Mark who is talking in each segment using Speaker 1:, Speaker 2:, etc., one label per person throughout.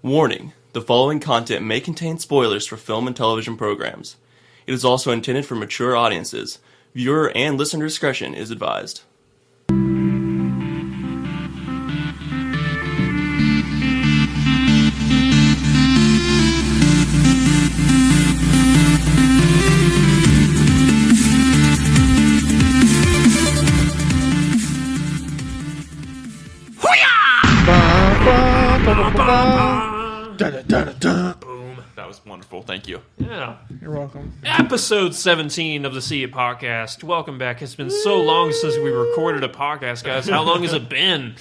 Speaker 1: Warning, the following content may contain spoilers for film and television programs. It is also intended for mature audiences. Viewer and listener discretion is advised.
Speaker 2: Boom.
Speaker 1: That was wonderful. Thank you.
Speaker 2: Yeah.
Speaker 3: You're welcome.
Speaker 2: Episode 17 of the See It podcast. Welcome back. It's been so long since we recorded a podcast, guys. How long has it been?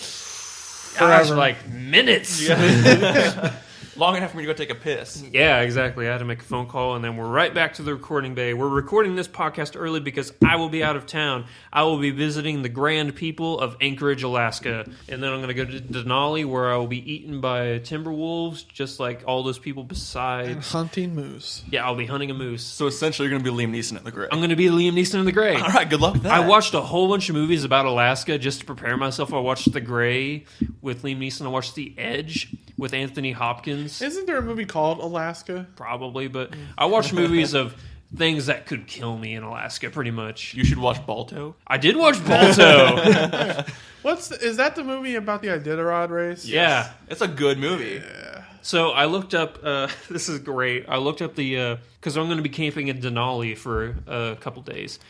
Speaker 2: Gosh, like minutes.
Speaker 1: Yeah. Long enough for me to go take a piss.
Speaker 2: Yeah, exactly. I had to make a phone call, and then we're right back to the recording bay. We're recording this podcast early because I will be out of town. I will be visiting the grand people of Anchorage, Alaska. And then I'm going to go to Denali, where I will be eaten by timber wolves, just like all those people besides.
Speaker 3: And hunting moose.
Speaker 2: Yeah, I'll be hunting a moose.
Speaker 1: So essentially you're going to be Liam Neeson in The Gray.
Speaker 2: I'm going to be Liam Neeson in The Gray.
Speaker 1: All right, good luck with that.
Speaker 2: I watched a whole bunch of movies about Alaska just to prepare myself. I watched The Gray with Liam Neeson. I watched The Edge with Anthony Hopkins.
Speaker 3: Isn't there a movie called Alaska?
Speaker 2: Probably, but I watched movies of things that could kill me in Alaska, pretty much.
Speaker 1: You should watch Balto.
Speaker 2: I did watch Balto.
Speaker 3: Is that the movie about the Iditarod race?
Speaker 2: Yeah.
Speaker 1: It's a good movie.
Speaker 3: Yeah.
Speaker 2: So I looked up, this is great, I looked up the, because I'm going to be camping in Denali for a couple days.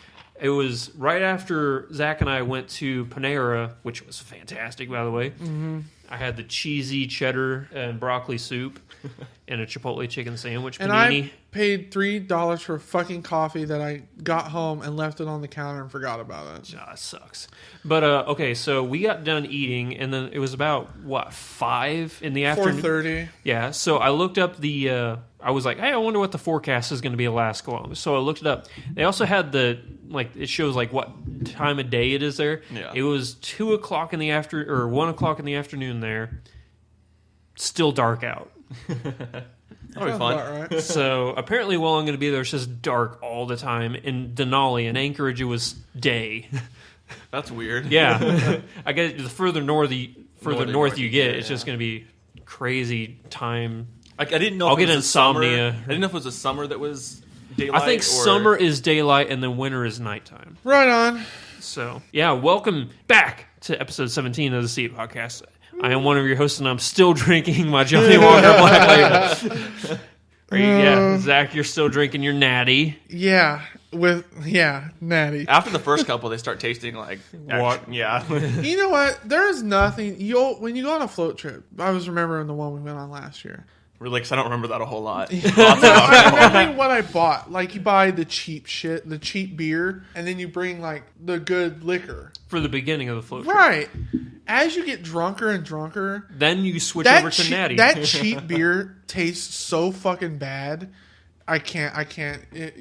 Speaker 2: It was right after Zach and I went to Panera, which was fantastic, by the way. Mm-hmm. I had the cheesy cheddar and broccoli soup and a Chipotle chicken sandwich panini.
Speaker 3: And I paid $3 for fucking coffee that I got home and left it on the counter and forgot about it.
Speaker 2: Ah, it sucks. But, okay, so we got done eating, and then it was about, 5 in the afternoon?
Speaker 3: 4:30.
Speaker 2: Yeah, so I looked up the, I was like, hey, I wonder what the forecast is going to be Alaska on. So I looked it up. They also had it shows what time of day it is there.
Speaker 1: Yeah.
Speaker 2: It was 2 o'clock in the or 1 o'clock in the afternoon there. Still dark out.
Speaker 1: That'll be fun.
Speaker 3: Right.
Speaker 2: So apparently while I'm going to be there, it's just dark all the time. In Denali, in Anchorage, it was day.
Speaker 1: That's weird.
Speaker 2: Yeah. I guess the further north you get, it's
Speaker 1: yeah.
Speaker 2: just going to be crazy time.
Speaker 1: I didn't know
Speaker 2: I'll
Speaker 1: if
Speaker 2: get
Speaker 1: it was
Speaker 2: insomnia.
Speaker 1: I didn't know if it was a summer that was daylight.
Speaker 2: I think summer is daylight and then winter is nighttime.
Speaker 3: Right on.
Speaker 2: So, yeah, welcome back to episode 17 of the See It podcast. I am one of your hosts, and I'm still drinking my Johnny Walker Black Label. Zach, you're still drinking your Natty.
Speaker 3: Yeah. Natty.
Speaker 1: After the first couple, they start tasting like
Speaker 2: What?
Speaker 1: Yeah.
Speaker 3: You know what? There is nothing. When you go on a float trip, I was remembering the one we went on last year.
Speaker 1: Really, because I don't remember that a whole lot.
Speaker 3: I'm remembering what I bought. Like, you buy the cheap shit, the cheap beer, and then you bring, the good liquor.
Speaker 2: For the beginning of the float trip.
Speaker 3: Right. As you get drunker and drunker,
Speaker 2: Then you switch over to Natty.
Speaker 3: that cheap beer tastes so fucking bad. I can't.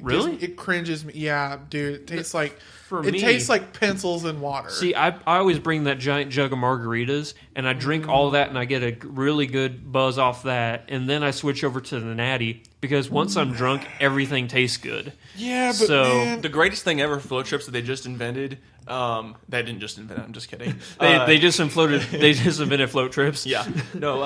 Speaker 2: Really?
Speaker 3: It cringes me. Yeah, dude. It tastes like...
Speaker 2: For
Speaker 3: it
Speaker 2: me,
Speaker 3: tastes like pencils and water.
Speaker 2: See, I always bring that giant jug of margaritas, and I drink all that, and I get a really good buzz off that, and then I switch over to the Natty, because once I'm drunk, everything tastes good.
Speaker 3: Yeah, but man,
Speaker 1: the greatest thing ever for float trips that they just invented, they didn't just invent it, I'm just kidding.
Speaker 2: They just invented float trips.
Speaker 1: Yeah. No,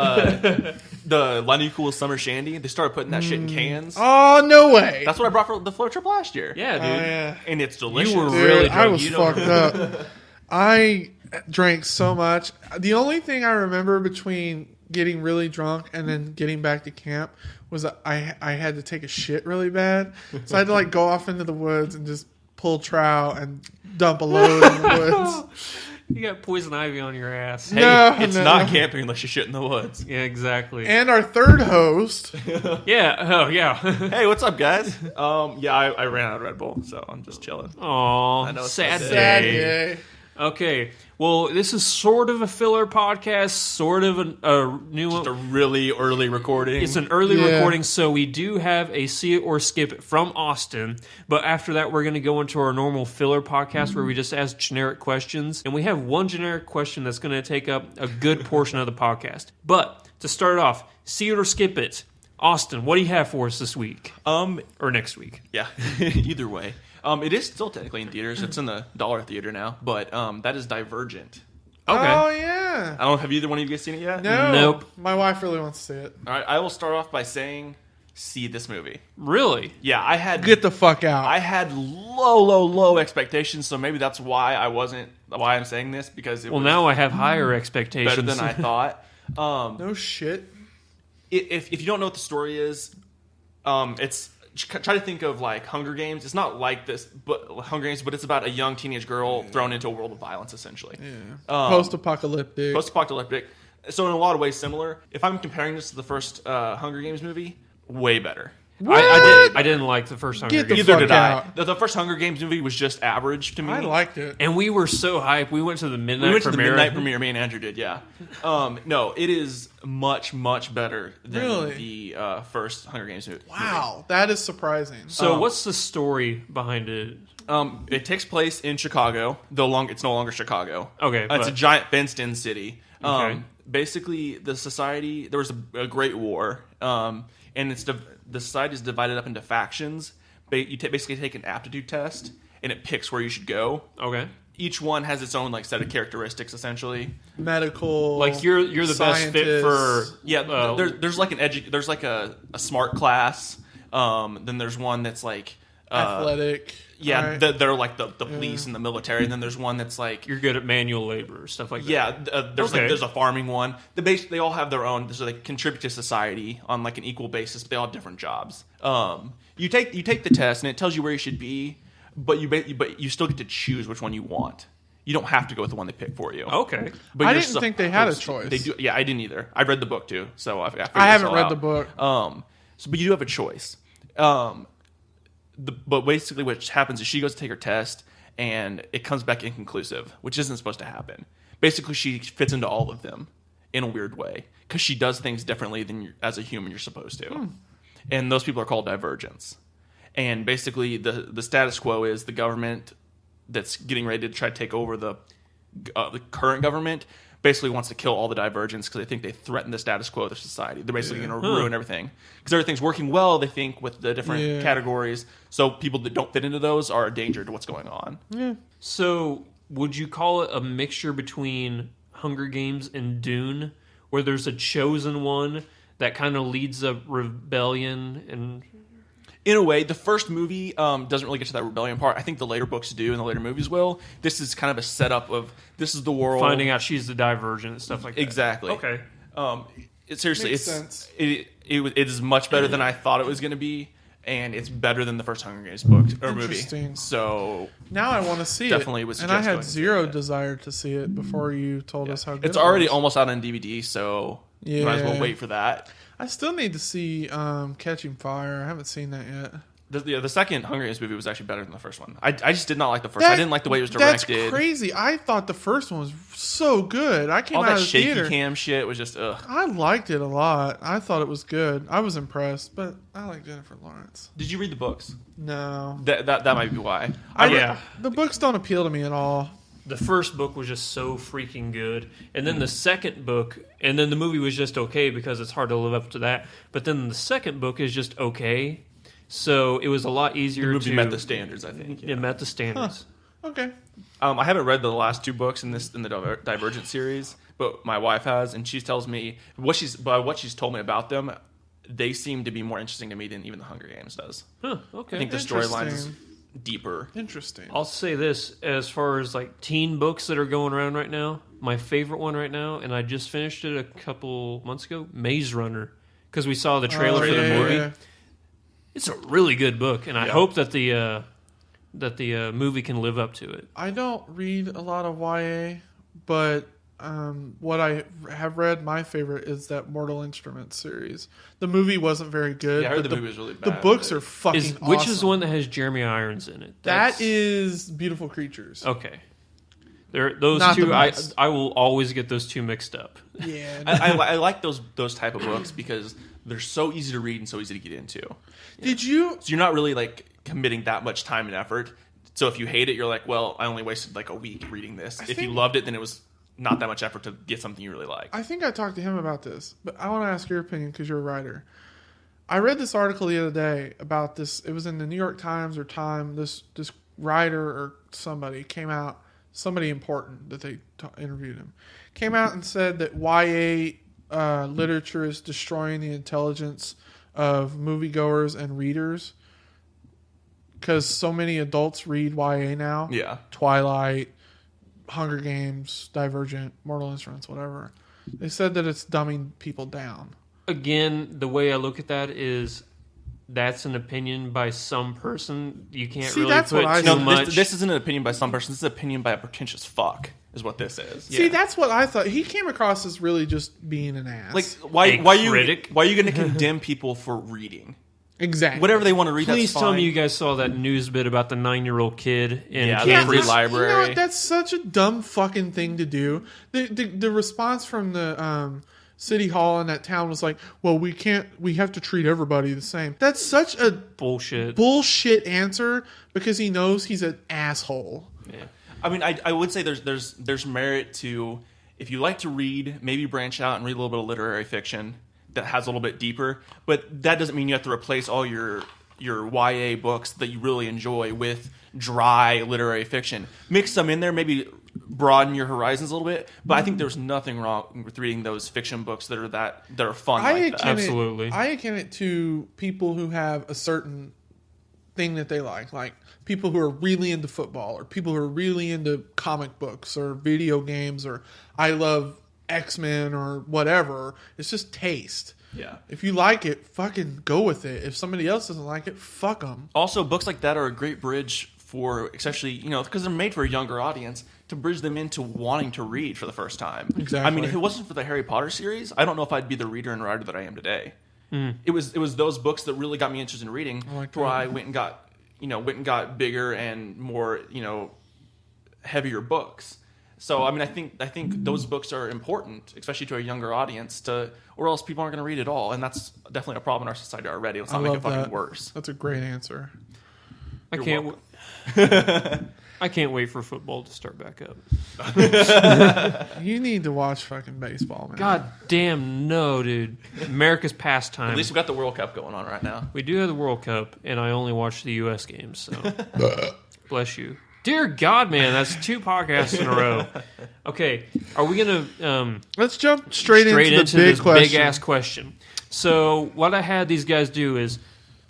Speaker 1: the Line Cool Summer Shandy, they started putting that shit in cans.
Speaker 3: Oh, no way.
Speaker 1: That's what I brought for the float trip last year.
Speaker 2: Yeah, dude.
Speaker 3: Yeah.
Speaker 1: And it's delicious.
Speaker 2: You were
Speaker 3: Dude,
Speaker 2: really
Speaker 3: I
Speaker 2: drunk.
Speaker 3: was
Speaker 2: You don't
Speaker 3: fucked up. I drank so much. The only thing I remember between getting really drunk and then getting back to camp was that I had to take a shit really bad. So I had to go off into the woods and just pull trout and dump a load in the woods.
Speaker 2: You got poison ivy on your ass.
Speaker 1: Hey,
Speaker 3: No,
Speaker 1: it's
Speaker 3: no.
Speaker 1: not camping unless you shit in the woods.
Speaker 2: Yeah, exactly.
Speaker 3: And our third host.
Speaker 2: Yeah. Oh, yeah.
Speaker 1: Hey, what's up, guys? Yeah, I ran out of Red Bull, so I'm just chilling.
Speaker 2: Aw,
Speaker 1: I know it's
Speaker 2: sad
Speaker 1: sad
Speaker 3: Sad
Speaker 2: day.
Speaker 3: day.
Speaker 2: Okay, well, this is sort of a filler podcast, sort of a new
Speaker 1: Just a
Speaker 2: one.
Speaker 1: really early recording.
Speaker 2: It's an early
Speaker 3: Yeah.
Speaker 2: recording, so we do have a See It or Skip It from Austin. But after that, we're going to go into our normal filler podcast where we just ask generic questions. And we have one generic question that's going to take up a good portion of the podcast. But to start off, See It or Skip It. Austin, what do you have for us this week? Or next week?
Speaker 1: Yeah, either way. It is still technically in theaters. It's in the dollar theater now, but that is Divergent.
Speaker 2: Okay.
Speaker 3: Oh yeah.
Speaker 1: I don't know. Have either one of you guys seen it yet?
Speaker 3: No.
Speaker 2: Nope.
Speaker 3: My wife really wants to see it.
Speaker 1: All right. I will start off by saying, see this movie.
Speaker 2: Really?
Speaker 1: Yeah, I had
Speaker 3: Get the fuck out.
Speaker 1: I had low expectations, so maybe that's why why I'm saying this, because it
Speaker 2: Well,
Speaker 1: was
Speaker 2: now I have higher expectations.
Speaker 1: better than I thought.
Speaker 3: No shit.
Speaker 1: If you don't know what the story is, it's try to think of like Hunger Games. It's not like this, but Hunger Games, but it's about a young teenage girl thrown into a world of violence, essentially.
Speaker 3: Yeah. Post-apocalyptic.
Speaker 1: Post-apocalyptic. So in a lot of ways similar. If I'm comparing this to the first Hunger Games movie, way better.
Speaker 2: I didn't like the first Hunger
Speaker 3: Get the
Speaker 2: Games.
Speaker 3: fuck
Speaker 1: Either did I.
Speaker 3: out.
Speaker 1: The first Hunger Games movie was just average to me.
Speaker 3: I liked it.
Speaker 2: And we were so hyped. We went to the midnight
Speaker 1: We went to the
Speaker 2: premiere.
Speaker 1: midnight premiere. Me and Andrew did, yeah. No, it is much better than
Speaker 3: Really?
Speaker 1: the first Hunger Games movie.
Speaker 3: Wow, that is surprising.
Speaker 2: So what's the story behind it?
Speaker 1: It takes place in Chicago. It's no longer Chicago.
Speaker 2: Okay,
Speaker 1: It's a
Speaker 2: but-
Speaker 1: giant fenced-in city.
Speaker 2: Okay.
Speaker 1: Basically, the society, there was a great war, and the society is divided up into factions. You basically take an aptitude test, and it picks where you should go.
Speaker 2: Okay.
Speaker 1: Each one has its own like set of characteristics, essentially.
Speaker 3: Medical.
Speaker 2: Like you're the best fit for
Speaker 1: Yeah, there's like there's like a smart class. Then there's one that's like
Speaker 3: athletic.
Speaker 1: Yeah,
Speaker 3: right?
Speaker 1: they're like the police and the military. And then there's one that's like
Speaker 2: you're good at manual labor, stuff like that.
Speaker 1: yeah.
Speaker 2: Okay.
Speaker 1: There's a farming one. They all have their own. So they contribute to society on like an equal basis. But they all have different jobs. You take the test and it tells you where you should be, but you still get to choose which one you want. You don't have to go with the one they pick for you.
Speaker 2: Okay.
Speaker 1: But
Speaker 3: I
Speaker 1: you're
Speaker 3: didn't think they had a
Speaker 1: supposed to.
Speaker 3: choice.
Speaker 1: They do. Yeah, I didn't either. I read the book too, so I figured
Speaker 3: I haven't
Speaker 1: this all
Speaker 3: read
Speaker 1: out.
Speaker 3: the book.
Speaker 1: But you do have a choice. But basically, what happens is she goes to take her test, and it comes back inconclusive, which isn't supposed to happen. Basically, she fits into all of them in a weird way because she does things differently than as a human you're supposed to. And those people are called divergents. And basically, the status quo is the government that's getting ready to try to take over the current government basically wants to kill all the divergents because they think they threaten the status quo of the society. They're basically going to ruin everything because everything's working well, they think, with the different categories. So people that don't fit into those are a danger to what's going on.
Speaker 3: Yeah.
Speaker 2: So would you call it a mixture between Hunger Games and Dune, where there's a chosen one that kind of leads a rebellion and...
Speaker 1: In a way, the first movie doesn't really get to that rebellion part. I think the later books do, and the later movies will. This is kind of a setup of this is the world.
Speaker 2: Finding out she's the divergent and stuff like that.
Speaker 1: Exactly.
Speaker 2: Okay.
Speaker 1: Seriously,
Speaker 3: Makes sense.
Speaker 1: it is much better than I thought it was going to be, and it's better than the first Hunger Games book or movie.
Speaker 3: Interesting.
Speaker 1: So
Speaker 3: Now I want to see
Speaker 1: Definitely
Speaker 3: it.
Speaker 1: would
Speaker 3: And I
Speaker 1: suggest
Speaker 3: had
Speaker 1: going to see
Speaker 3: zero
Speaker 1: it.
Speaker 3: desire to see it before you told us how good
Speaker 1: it's
Speaker 3: it
Speaker 1: already
Speaker 3: was.
Speaker 1: almost out on DVD, so you might as well
Speaker 3: Yeah.
Speaker 1: wait for that.
Speaker 3: I still need to see Catching Fire. I haven't seen that yet.
Speaker 1: The second Hunger Games movie was actually better than the first one. I just did not like the first. I didn't like the way it was directed.
Speaker 3: That's crazy. I thought the first one was so good. I came
Speaker 1: All
Speaker 3: out
Speaker 1: that
Speaker 3: of the
Speaker 1: shaky
Speaker 3: theater.
Speaker 1: cam shit was just ugh.
Speaker 3: I liked it a lot. I thought it was good. I was impressed, but I like Jennifer Lawrence.
Speaker 1: Did you read the books?
Speaker 3: No.
Speaker 1: That might be why.
Speaker 2: Yeah.
Speaker 3: The books don't appeal to me at all.
Speaker 2: The first book was just so freaking good. And then the second book, and then the movie was just okay because it's hard to live up to that. But then the second book is just okay. So it was a lot easier
Speaker 1: The movie
Speaker 2: to...
Speaker 1: met the standards, I think.
Speaker 2: It met the standards.
Speaker 3: Okay.
Speaker 1: I haven't read the last two books in the Divergent series, but my wife has, and she tells me what she's told me about them. They seem to be more interesting to me than even the Hunger Games does.
Speaker 2: Huh, okay.
Speaker 1: I think the storyline is
Speaker 3: Interesting.
Speaker 1: deeper.
Speaker 3: Interesting.
Speaker 2: I'll say this, as far as like teen books that are going around right now, my favorite one right now, and I just finished it a couple months ago, Maze Runner, because we saw the trailer for the movie.
Speaker 3: Yeah.
Speaker 2: It's a really good book, and I hope that the movie can live up to it.
Speaker 3: I don't read a lot of YA, but what I have read, my favorite is that Mortal Instruments series. The movie wasn't very good.
Speaker 1: Yeah, I heard
Speaker 3: but
Speaker 1: the movie was really
Speaker 3: The
Speaker 1: bad,
Speaker 3: books
Speaker 1: but-
Speaker 3: are fucking awesome.
Speaker 2: Which is the one that has Jeremy Irons in it?
Speaker 3: That is Beautiful Creatures.
Speaker 2: Okay. Those
Speaker 3: Not
Speaker 2: two,
Speaker 3: the best.
Speaker 2: I will always get those two mixed up.
Speaker 3: Yeah.
Speaker 1: I like those type of books because they're so easy to read and so easy to get into.
Speaker 3: Did you?
Speaker 1: So you're not really like committing that much time and effort. So if you hate it, you're like, well, I only wasted like a week reading this. If you
Speaker 3: think-
Speaker 1: loved it, then it was not that much effort to get something you really like.
Speaker 3: I think I talked to him about this, but I want to ask your opinion because you're a writer. I read this article the other day about this. It was in the New York Times or Time. This writer or somebody came out somebody important that they interviewed him, came out and said that YA literature is destroying the intelligence of moviegoers and readers because so many adults read YA now.
Speaker 1: Yeah.
Speaker 3: Twilight, Hunger Games, Divergent, Mortal Instruments, whatever. They said that it's dumbing people down.
Speaker 2: Again, the way I look at that is that's an opinion by some person. You can't really
Speaker 3: that's
Speaker 2: put
Speaker 3: what I
Speaker 2: too
Speaker 3: see.
Speaker 2: much.
Speaker 1: This isn't an opinion by some person. This is an opinion by a pretentious fuck, is what this is.
Speaker 3: See, that's what I thought. He came across as really just being an ass.
Speaker 1: Like, why
Speaker 2: critic?
Speaker 1: are you going to condemn people for reading?
Speaker 3: Exactly.
Speaker 1: Whatever they want to read,
Speaker 2: Please
Speaker 1: that's
Speaker 2: tell
Speaker 1: fine.
Speaker 2: me you guys saw that news bit about the 9-year-old kid in
Speaker 1: Yeah,
Speaker 2: Kansas.
Speaker 1: free library.
Speaker 3: You know what? That's such a dumb fucking thing to do. The response from the city hall in that town was like, well, we have to treat everybody the same. That's such a bullshit answer because he knows he's an asshole.
Speaker 2: Yeah.
Speaker 1: I mean, I would say there's merit to, if you like to read, maybe branch out and read a little bit of literary fiction that has a little bit deeper. But that doesn't mean you have to replace all your YA books that you really enjoy with dry literary fiction. Mix them in there, maybe broaden your horizons a little bit. But I think there's nothing wrong with reading those fiction books that are fun like that.
Speaker 2: Absolutely.
Speaker 3: I akin it to people who have a certain thing that they like people who are really into football or people who are really into comic books or video games or I love X-Men or whatever. It's just taste.
Speaker 1: Yeah.
Speaker 3: If you like it, fucking go with it. If somebody else doesn't like it, fuck them.
Speaker 1: Also, books like that are a great bridge for, especially, because they're made for a younger audience, to bridge them into wanting to read for the first time.
Speaker 3: Exactly.
Speaker 1: I mean, if it wasn't for the Harry Potter series, I don't know if I'd be the reader and writer that I am today. It was those books that really got me interested in reading, where I went and got bigger and more, heavier books. So, I mean, I think those books are important, especially to a younger audience, or else people aren't going to read at all, and that's definitely a problem in our society already. Let's not make it fucking worse.
Speaker 3: That's a great answer.
Speaker 2: I can't wait for football to start back up.
Speaker 3: You need to watch fucking baseball, man.
Speaker 2: God damn no, dude. America's pastime.
Speaker 1: At least we got the World Cup going on right now.
Speaker 2: We do have the World Cup, and I only watch the U.S. games, so bless you. Dear God, man, that's 2 podcasts in a row. Okay, are we going to...
Speaker 3: Let's jump straight into the big
Speaker 2: this
Speaker 3: question.
Speaker 2: big-ass question. So what I had these guys do is,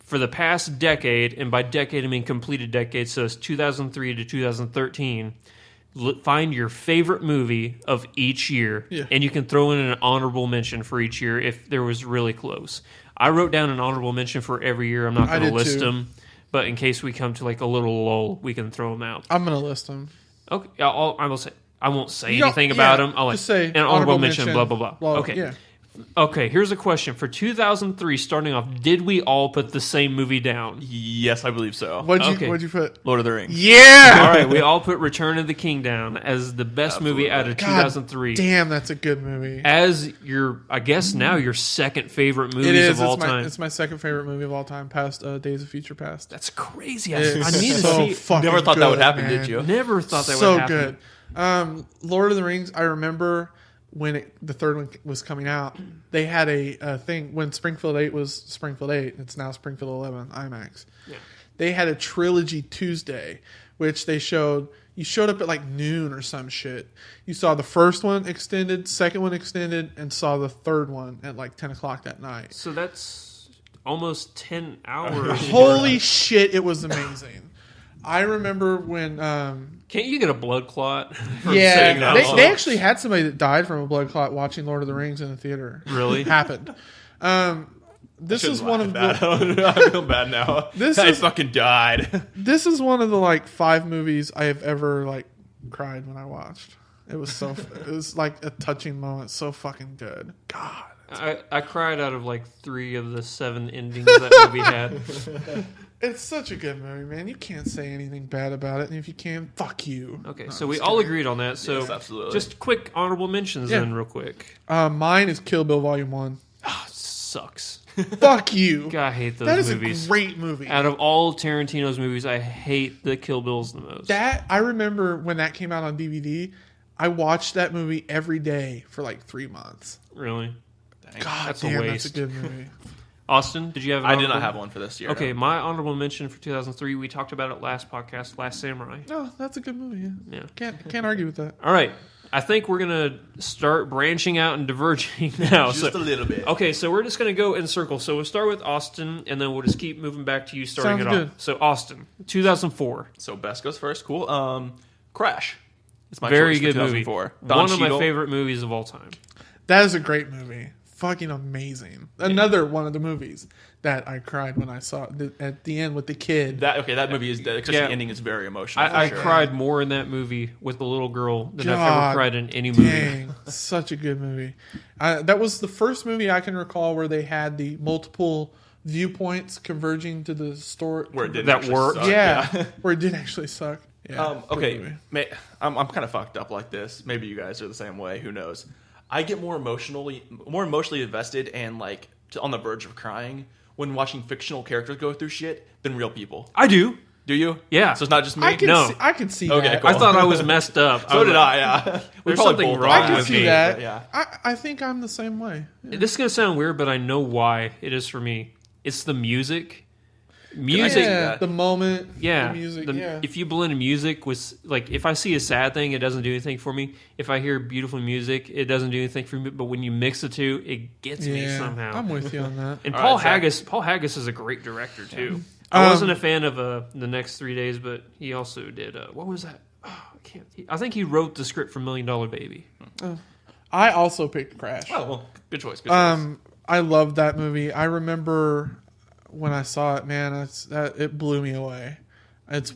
Speaker 2: for the past decade, and by decade I mean completed decade, so it's 2003 to 2013, find your favorite movie of each year, and you can throw in an honorable mention for each year if there was really close. I wrote down an honorable mention for every year. I'm not going to list them. But in case we come to like a little lull, we can throw them out.
Speaker 3: I'm going to list them.
Speaker 2: Okay, I won't say anything about them. I'll
Speaker 3: just say
Speaker 2: an honorable mention, blah, blah, blah.
Speaker 3: Well,
Speaker 2: okay.
Speaker 3: Yeah.
Speaker 2: Okay, here's a question. For 2003, starting off, did we all put the same movie down?
Speaker 1: Yes, I believe so.
Speaker 3: What'd you put?
Speaker 1: Lord of the Rings.
Speaker 3: Yeah!
Speaker 2: All right, we all put Return of the King down as the best movie out of 2003.
Speaker 3: Damn, that's a good movie.
Speaker 2: As I guess now your second favorite movies of all time.
Speaker 3: It's my second favorite movie of all time, past Days of Future Past.
Speaker 2: That's crazy. I
Speaker 3: It's
Speaker 2: need to
Speaker 3: so
Speaker 2: see.
Speaker 3: fucking
Speaker 1: Never thought that would happen,
Speaker 3: man.
Speaker 1: did you?
Speaker 2: Never thought that
Speaker 3: So
Speaker 2: would happen.
Speaker 3: good. Lord of the Rings, I remember when the third one was coming out, they had a thing when Springfield 8 was Springfield 8. It's now Springfield 11 IMAX. Yeah. They had a trilogy Tuesday, which they showed. You showed up at like noon or some shit. You saw the first one extended, second one extended, and saw the third one at like 10 o'clock that night.
Speaker 2: So that's almost 10 hours.
Speaker 3: Holy shit, it was amazing. I remember when...
Speaker 2: Can't you get a blood clot?
Speaker 3: Yeah, they actually had somebody that died from a blood clot watching Lord of the Rings in the theater.
Speaker 2: Really?
Speaker 3: Happened. This is one of the...
Speaker 1: I feel bad now. I fucking died.
Speaker 3: This is one of the like 5 movies I have ever like cried when I watched. It was it was like a touching moment. So fucking good. God.
Speaker 2: I cried out of like 3 of the 7 endings that movie had.
Speaker 3: It's such a good movie, man. You can't say anything bad about it, and if you can, fuck you.
Speaker 2: Okay, so we all agreed on that. So
Speaker 1: yes, absolutely.
Speaker 2: Just quick honorable mentions then, real quick.
Speaker 3: Mine is Kill Bill Volume 1.
Speaker 2: Oh, sucks.
Speaker 3: Fuck you.
Speaker 2: God, I hate those
Speaker 3: that is
Speaker 2: movies.
Speaker 3: A great movie.
Speaker 2: Out of all Tarantino's movies, I hate the Kill Bills the most.
Speaker 3: I remember when that came out on DVD, I watched that movie every day for like 3 months.
Speaker 2: Really?
Speaker 3: God
Speaker 2: that's
Speaker 3: damn,
Speaker 2: a waste.
Speaker 3: That's a good movie.
Speaker 2: Austin, did you have?
Speaker 1: I did not have one for this year.
Speaker 2: Okay,
Speaker 1: no.
Speaker 2: my honorable mention for 2003. We talked about it last podcast, Last Samurai.
Speaker 3: No, that's a good movie.
Speaker 2: Yeah.
Speaker 3: Can't argue with that.
Speaker 2: All right. I think we're going to start branching out and diverging now.
Speaker 1: Just a little bit.
Speaker 2: Okay, so we're just going to go in circles. So we'll start with Austin, and then we'll just keep moving back to you starting
Speaker 3: Sounds
Speaker 2: it
Speaker 3: good.
Speaker 2: off. So Austin, 2004.
Speaker 1: So best goes first. Cool. Crash. It's my
Speaker 2: Very
Speaker 1: choice
Speaker 2: good
Speaker 1: for
Speaker 2: movie.
Speaker 1: 2004.
Speaker 2: One of my
Speaker 1: Cheadle.
Speaker 2: favorite movies of all time.
Speaker 3: That is a great movie. Fucking amazing. Another one of the movies that I cried when I saw it at the end with the kid.
Speaker 1: That movie is dead. Especially
Speaker 2: Yeah.
Speaker 1: the ending is very emotional.
Speaker 2: I
Speaker 1: for sure.
Speaker 2: cried more in that movie with the little girl than I've
Speaker 3: God
Speaker 2: ever cried in any movie.
Speaker 3: Dang, such a good movie. That was the first movie I can recall where they had the multiple viewpoints converging to the story.
Speaker 1: Where it didn't
Speaker 2: That
Speaker 1: actually
Speaker 2: worked.
Speaker 1: suck.
Speaker 3: Yeah, where it did actually suck. Yeah, good
Speaker 1: Okay,
Speaker 3: movie.
Speaker 1: I'm kind of fucked up like this. Maybe you guys are the same way. Who knows? I get more emotionally invested and like on the verge of crying when watching fictional characters go through shit than real people.
Speaker 2: I do.
Speaker 1: Do you?
Speaker 2: Yeah.
Speaker 1: So it's not just me.
Speaker 3: I can
Speaker 2: No.
Speaker 3: see, I can see
Speaker 1: Okay,
Speaker 3: that.
Speaker 1: cool.
Speaker 2: I thought I was messed up.
Speaker 1: So
Speaker 2: was
Speaker 1: did
Speaker 2: like,
Speaker 1: I. Yeah.
Speaker 2: There's
Speaker 1: probably
Speaker 2: something
Speaker 1: both
Speaker 2: wrong
Speaker 3: I
Speaker 1: are,
Speaker 3: can
Speaker 2: with
Speaker 3: see
Speaker 2: me,
Speaker 3: that.
Speaker 1: Yeah.
Speaker 3: I think I'm the same way.
Speaker 2: This is going to sound weird, but I know why it is for me. It's the music. Music.
Speaker 3: Yeah,
Speaker 1: that.
Speaker 3: the moment.
Speaker 2: Yeah,
Speaker 3: the music.
Speaker 2: the-
Speaker 3: yeah,
Speaker 2: If you blend music with, like, if I see a sad thing, it doesn't do anything for me. If I hear beautiful music, it doesn't do anything for me. But when you mix the two, it gets me
Speaker 3: yeah.
Speaker 2: somehow.
Speaker 3: I'm with you on that.
Speaker 2: And
Speaker 1: All
Speaker 2: Paul
Speaker 1: right, Zach.
Speaker 2: Paul Haggis is a great director too. I
Speaker 3: Um,
Speaker 2: wasn't a fan of The Next 3 Days, but he also did. What was that? Oh, I think he wrote the script for $1 Million Baby.
Speaker 3: I also picked Crash.
Speaker 1: Oh well, good choice. Good choice.
Speaker 3: I loved that movie. I remember when I saw it, man, it blew me away. It's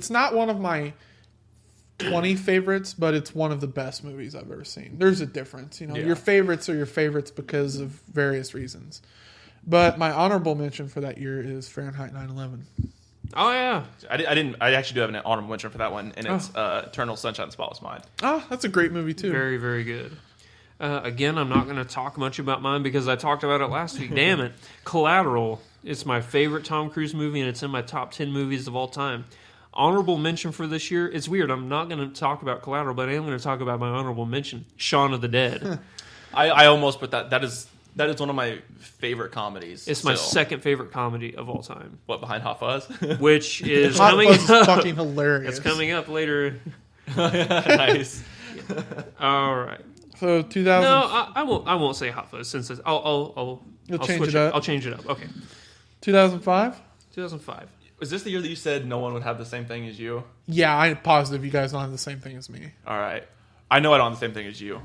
Speaker 3: not one of my 20 favorites, but it's one of the best movies I've ever seen. There's a difference, you know.
Speaker 1: Yeah.
Speaker 3: Your favorites are your favorites because of various reasons. But my honorable mention for that year is Fahrenheit 9/11.
Speaker 2: Oh yeah,
Speaker 1: I actually do have an honorable mention for that one, and it's Eternal Sunshine of the Spotless Mind.
Speaker 3: Oh, that's a great movie too.
Speaker 2: very very good. Again, I'm not going to talk much about mine because I talked about it last week. Damn it, Collateral. It's my favorite Tom Cruise movie, and it's in my top 10 movies of all time. Honorable mention for this year. It's weird. I'm not going to talk about Collateral, but I am going to talk about my honorable mention, Shaun of the Dead.
Speaker 1: I almost put that. That is one of my favorite comedies.
Speaker 2: It's my
Speaker 1: still.
Speaker 2: second favorite comedy of all time,
Speaker 1: What, behind Hot Fuzz?
Speaker 2: which is
Speaker 3: Hot
Speaker 2: coming
Speaker 3: Fuzz is
Speaker 2: up.
Speaker 3: fucking hilarious.
Speaker 2: It's coming up later.
Speaker 1: Nice.
Speaker 2: All right.
Speaker 3: So 2000.
Speaker 2: No, I won't. I won't say Hot Fuzz since it's, I'll
Speaker 3: change
Speaker 2: switch
Speaker 3: it up?
Speaker 2: I'll change it up. Okay.
Speaker 3: 2005.
Speaker 2: 2005.
Speaker 1: Was this the year that you said no one would have the same thing as you?
Speaker 3: Yeah, I'm positive you guys don't have the same thing as me.
Speaker 1: All right. I know I don't have the same thing as you.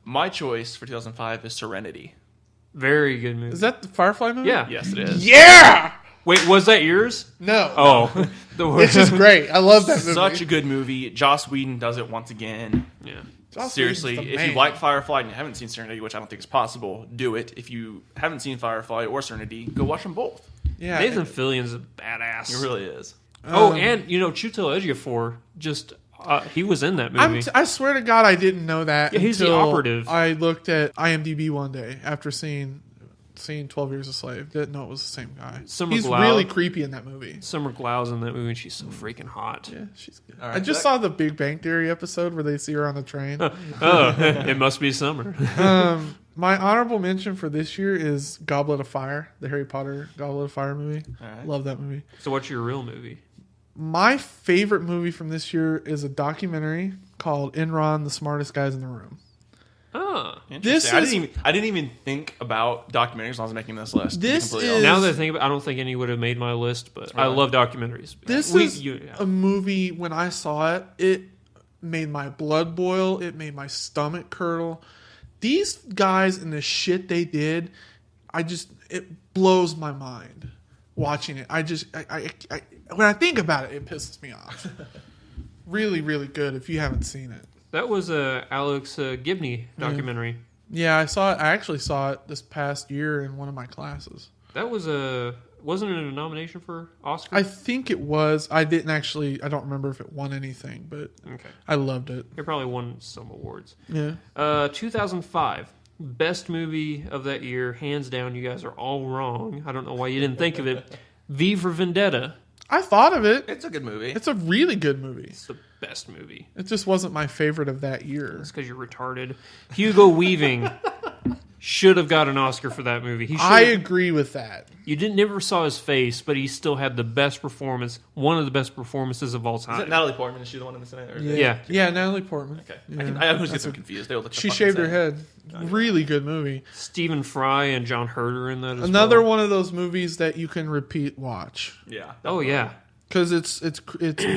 Speaker 1: My choice for 2005 is Serenity.
Speaker 2: Very good movie.
Speaker 3: Is that the Firefly movie?
Speaker 2: Yeah.
Speaker 1: Yes, it is.
Speaker 3: Yeah.
Speaker 2: Wait, was that yours?
Speaker 3: No.
Speaker 2: Oh,
Speaker 3: It's just great. I love that movie.
Speaker 1: Such a good movie. Joss Whedon does it once again.
Speaker 2: yeah.
Speaker 3: Joss
Speaker 1: Seriously,
Speaker 3: Whedon's the
Speaker 1: if you
Speaker 3: man.
Speaker 1: like Firefly and you haven't seen Serenity, which I don't think is possible, do it. If you haven't seen Firefly or Serenity, go watch them both.
Speaker 3: Yeah.
Speaker 2: Nathan Fillion's a badass.
Speaker 1: It really is.
Speaker 2: Oh, and you know, Chiwetel Ejiofor just he was in that movie.
Speaker 3: I swear to God, I didn't know that.
Speaker 2: Yeah, he's the
Speaker 3: until
Speaker 2: operative.
Speaker 3: I looked at IMDb one day after seeing 12 Years a Slave. Didn't know it was the same guy.
Speaker 2: Summer
Speaker 3: He's
Speaker 2: Glau.
Speaker 3: really creepy in that movie.
Speaker 2: Summer Glau's in that movie, and she's so freaking hot.
Speaker 3: Yeah, she's good.
Speaker 1: All right,
Speaker 3: I just
Speaker 1: Zach.
Speaker 3: saw the Big Bang Theory episode where they see her on the train.
Speaker 2: Oh, it must be summer.
Speaker 3: My honorable mention for this year is Goblet of Fire, the Harry Potter Goblet of Fire movie.
Speaker 1: All right.
Speaker 3: Love that movie.
Speaker 2: So, what's your real movie?
Speaker 3: My favorite movie from this year is a documentary called Enron, the Smartest Guys in the Room.
Speaker 2: Oh,
Speaker 3: This
Speaker 1: Interesting.
Speaker 3: is-
Speaker 1: I didn't even think about documentaries when I was making this list. to be
Speaker 3: This
Speaker 1: completely
Speaker 3: is-
Speaker 1: honest.
Speaker 2: now that I think about it, I don't think any would have made my list, but I
Speaker 1: Really?
Speaker 2: love documentaries.
Speaker 3: This is a movie, when I saw it, it made my blood boil. It made my stomach curdle. These guys and the shit they did, it blows my mind watching it. When I think about it, it pisses me off. Really, really good if you haven't seen it.
Speaker 2: That was a Alex Gibney documentary.
Speaker 3: Yeah, I saw it. I actually saw it this past year in one of my classes.
Speaker 2: That was wasn't it a nomination for Oscar?
Speaker 3: I think it was. I don't remember if it won anything, but
Speaker 2: Okay,
Speaker 3: I loved it.
Speaker 2: it probably won some awards.
Speaker 3: Yeah.
Speaker 2: 2005, best movie of that year, hands down. You guys are all wrong. I don't know why you didn't think of it. V for Vendetta.
Speaker 3: I thought of it.
Speaker 1: It's a good movie.
Speaker 3: It's a really good movie.
Speaker 2: It's the best movie.
Speaker 3: It just wasn't my favorite of that year.
Speaker 2: It's because you're retarded. Hugo Weaving. should have got an Oscar for that movie.
Speaker 3: I agree with that.
Speaker 2: You never saw his face, but he still had the best performance, one of the best performances of all
Speaker 1: Is
Speaker 2: time.
Speaker 1: it Natalie Portman? Is she the one in the Senate? Or
Speaker 2: Yeah.
Speaker 3: Natalie Portman.
Speaker 1: Okay.
Speaker 3: Yeah.
Speaker 1: I always get them confused. They all look
Speaker 3: She
Speaker 1: fucking
Speaker 3: shaved her
Speaker 1: same.
Speaker 3: head. Really good movie.
Speaker 2: Stephen Fry and John Hurt are in that as
Speaker 3: Another
Speaker 2: well.
Speaker 3: one of those movies that you can repeat watch
Speaker 1: Yeah.
Speaker 2: Oh, yeah.
Speaker 3: because it's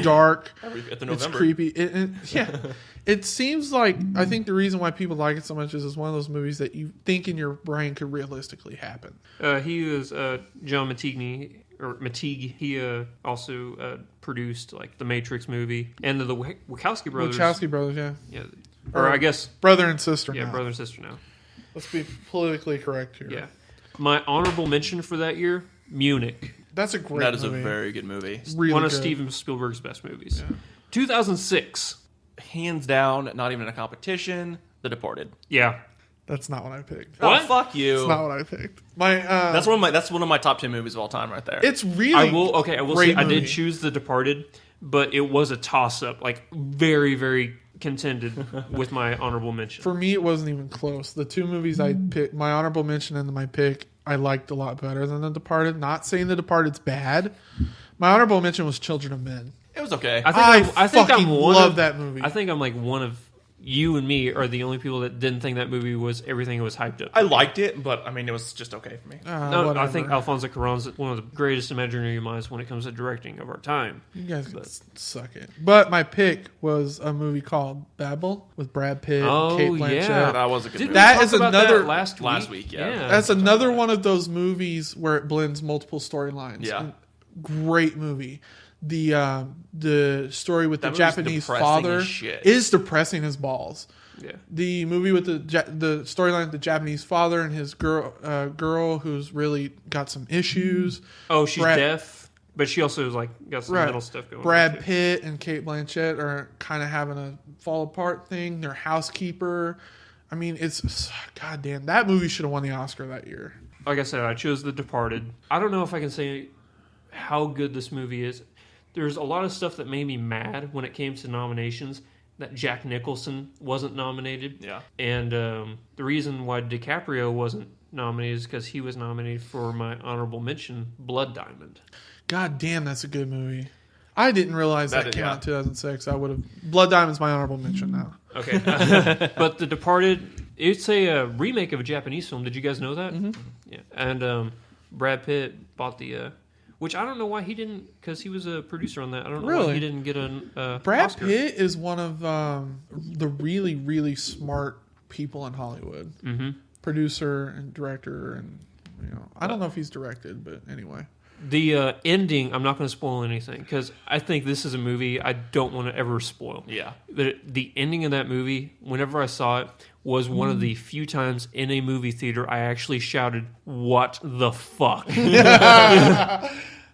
Speaker 3: dark.
Speaker 1: At the
Speaker 3: It's
Speaker 1: November.
Speaker 3: creepy. It seems like I think the reason why people like it so much is it's one of those movies that you think in your brain could realistically happen.
Speaker 2: He was John Matigue. He also produced like the Matrix movie and the Wachowski brothers.
Speaker 3: Wachowski brothers, yeah.
Speaker 2: Yeah, or I guess
Speaker 3: brother and sister.
Speaker 2: yeah,
Speaker 3: now.
Speaker 2: brother and sister now.
Speaker 3: Let's be politically correct here.
Speaker 2: Yeah, my honorable mention for that year, Munich.
Speaker 3: That's a great.
Speaker 1: That is
Speaker 3: movie.
Speaker 1: a very good movie.
Speaker 3: Really
Speaker 2: One of
Speaker 3: good.
Speaker 2: Steven Spielberg's best movies. 2006.
Speaker 1: Hands down, not even a competition. The Departed.
Speaker 2: Yeah.
Speaker 3: That's not what I picked.
Speaker 2: What?
Speaker 1: Oh, fuck you.
Speaker 3: That's not what I picked. My
Speaker 1: That's one of my top 10 movies of all time, right there.
Speaker 3: It's really.
Speaker 2: I will say I
Speaker 3: movie.
Speaker 2: did choose The Departed, but it was a toss up, like very, very contended with my honorable mention.
Speaker 3: For me, it wasn't even close. The two movies I picked, my honorable mention and my pick, I liked a lot better than The Departed. Not saying The Departed's bad. My honorable mention was Children of Men.
Speaker 1: It was okay.
Speaker 2: I think
Speaker 3: fucking
Speaker 2: I'm one
Speaker 3: love
Speaker 2: of,
Speaker 3: that movie.
Speaker 2: I think I'm like one of you and me are the only people that didn't think that movie was everything it was hyped up.
Speaker 1: I liked it, but I mean, it was just okay for me.
Speaker 2: No, I
Speaker 3: whatever.
Speaker 2: think Alfonso Cuarón's one of the greatest imaginary minds when it comes to directing of our time.
Speaker 3: You guys can suck it. But my pick was a movie called Babel with Brad Pitt
Speaker 2: Oh,
Speaker 3: and Kate Blanchett.
Speaker 2: yeah.
Speaker 1: That was a good
Speaker 2: Didn't
Speaker 1: movie.
Speaker 3: That
Speaker 2: we talk
Speaker 3: is
Speaker 2: about
Speaker 3: another-
Speaker 2: that last
Speaker 1: week, yeah.
Speaker 3: That's another one of those movies where it blends multiple storylines.
Speaker 1: Yeah.
Speaker 3: Great movie. The story with
Speaker 1: That
Speaker 3: the
Speaker 1: movie's
Speaker 3: Japanese
Speaker 1: depressing
Speaker 3: father
Speaker 1: as shit.
Speaker 3: is depressing as balls.
Speaker 2: Yeah.
Speaker 3: The movie with the storyline with the Japanese father and his girl who's really got some issues.
Speaker 2: Oh, she's
Speaker 3: Brad-
Speaker 2: deaf, but she also is like got some
Speaker 3: Right.
Speaker 2: mental stuff going on.
Speaker 3: Brad
Speaker 2: too.
Speaker 3: Pitt and Kate Blanchett are kind of having a fall apart thing. Their housekeeper. I mean, it's goddamn. That movie should have won the Oscar that year.
Speaker 2: Like I said, I chose The Departed. I don't know if I can say how good this movie is. There's a lot of stuff that made me mad when it came to nominations that Jack Nicholson wasn't nominated.
Speaker 1: Yeah.
Speaker 2: And the reason why DiCaprio wasn't nominated is because he was nominated for my honorable mention, Blood Diamond.
Speaker 3: God damn, that's a good movie. I didn't realize that came
Speaker 1: yeah.
Speaker 3: out in 2006. I would have. Blood Diamond's my honorable mention now.
Speaker 2: Okay. But The Departed, it's a remake of a Japanese film. Did you guys know that? Mm-hmm. Yeah. And Brad Pitt bought the... which I don't know why he didn't, because he was a producer on that. I don't know why he didn't get a
Speaker 3: Brad
Speaker 2: Oscar.
Speaker 3: Pitt is one of the really, really smart people in Hollywood.
Speaker 2: Mm-hmm.
Speaker 3: Producer and director, and I don't know if he's directed, but anyway.
Speaker 2: The ending, I'm not going to spoil anything, because I think this is a movie I don't want to ever spoil.
Speaker 1: Yeah.
Speaker 2: The ending of that movie, whenever I saw it, was one of the few times in a movie theater I actually shouted, "What the fuck?"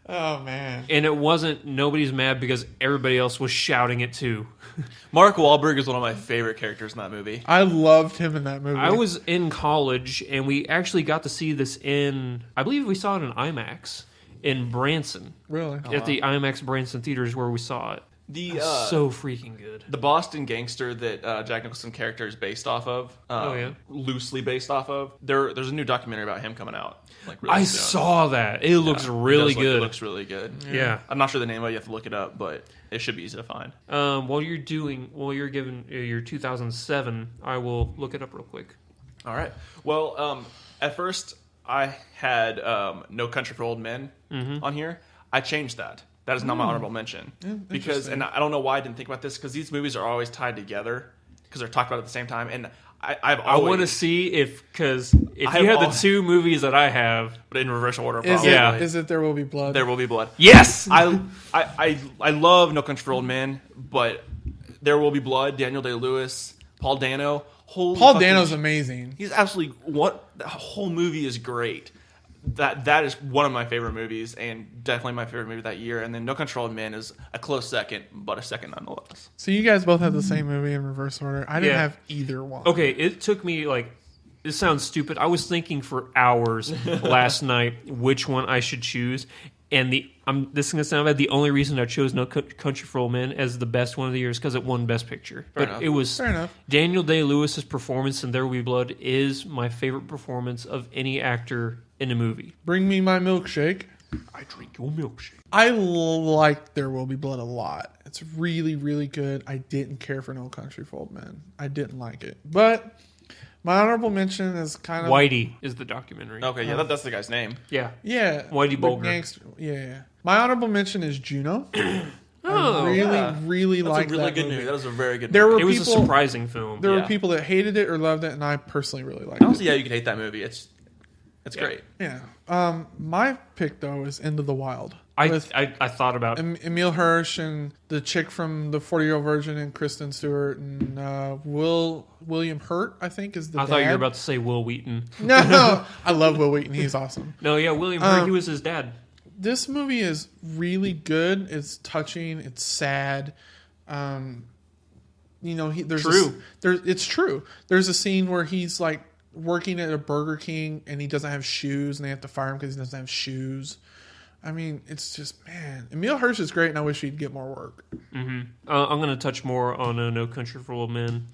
Speaker 3: Oh man!
Speaker 2: And it wasn't, nobody's mad because everybody else was shouting it too.
Speaker 1: Mark Wahlberg is one of my favorite characters in that movie.
Speaker 3: I loved him in that movie.
Speaker 2: I was in college, and we actually got to see this I believe we saw it in IMAX in Branson.
Speaker 3: Really.
Speaker 2: At the IMAX Branson theaters where we saw it.
Speaker 1: The
Speaker 2: So freaking good.
Speaker 1: the Boston gangster that Jack Nicholson character is based off of, loosely based off of. There's a new documentary about him coming out. Like really
Speaker 2: I
Speaker 1: soon.
Speaker 2: saw that. It looks really
Speaker 1: It
Speaker 2: good.
Speaker 1: looks really good.
Speaker 2: Yeah.
Speaker 1: I'm not sure the name of it. You have to look it up, but it should be easy to find.
Speaker 2: While you're giving your 2007, I will look it up real quick.
Speaker 1: All right. Well, at first I had No Country for Old Men on here. I changed that. That is not my honorable mention because, and I don't know why I didn't think about this because these movies are always tied together because they're talked about at the same time. And I
Speaker 2: want to see if you had the two movies that I have,
Speaker 1: but in reverse order.
Speaker 3: Is
Speaker 1: Probably.
Speaker 3: is it There Will Be Blood?
Speaker 1: There Will Be Blood.
Speaker 2: yes,
Speaker 1: I love No Country for Old Men, but There Will Be Blood. Daniel Day-Lewis, Paul Dano.
Speaker 3: Paul Dano's amazing.
Speaker 1: He's absolutely the whole movie is great. That is one of my favorite movies, and definitely my favorite movie that year. And then No Country for Old Men is a close second, but a second nonetheless.
Speaker 3: So you guys both have the same movie in reverse order. I didn't have either one.
Speaker 2: Okay, it took me this sounds stupid. I was thinking for hours last night which one I should choose, And this is going to sound bad. The only reason I chose No Country for Old Men as the best one of the year is because it won Best Picture.
Speaker 1: Fair
Speaker 2: But
Speaker 1: enough.
Speaker 2: it was
Speaker 3: Fair enough.
Speaker 2: Daniel Day-Lewis's performance in There Will Be Blood is my favorite performance of any actor in a movie.
Speaker 3: Bring me my milkshake.
Speaker 2: I drink your milkshake.
Speaker 3: I like There Will Be Blood a lot. It's really, really good. I didn't care for No Country for Old Men. I didn't like it. But my honorable mention is kind of...
Speaker 2: Whitey is the documentary.
Speaker 1: Okay, yeah, that's the guy's name.
Speaker 2: Yeah.
Speaker 3: Yeah.
Speaker 2: Whitey
Speaker 3: the
Speaker 2: Bulger.
Speaker 3: Yeah. My honorable mention is Juno.
Speaker 2: Oh,
Speaker 3: I really, really
Speaker 1: That's
Speaker 3: like
Speaker 1: a really
Speaker 3: that
Speaker 1: good
Speaker 3: movie.
Speaker 1: movie. That was a very good
Speaker 3: There
Speaker 1: movie.
Speaker 3: were
Speaker 2: It was a
Speaker 3: people-
Speaker 2: surprising film.
Speaker 3: There were
Speaker 1: Yeah.
Speaker 3: people that hated it or loved it, and I personally really liked it.
Speaker 1: Honestly, yeah, you could hate that movie. It's great.
Speaker 3: Yeah. My pick, though, is Into the Wild.
Speaker 2: I
Speaker 3: With
Speaker 2: thought about
Speaker 3: Emile Hirsch and the chick from The 40-Year-Old Virgin and Kristen Stewart and William Hurt, I think, is the
Speaker 2: I
Speaker 3: dad.
Speaker 2: thought you were about to say Will Wheaton.
Speaker 3: No, I love Will Wheaton. He's awesome.
Speaker 2: No, yeah, William Hurt, he was his dad.
Speaker 3: This movie is really good. It's touching. It's sad. There's
Speaker 2: True.
Speaker 3: It's true. There's a scene where he's like working at a Burger King and he doesn't have shoes and they have to fire him because he doesn't have shoes. I mean, it's just, man. Emile Hirsch is great and I wish he'd get more work.
Speaker 2: Mm-hmm. I'm going to touch more on No Country for Old Men.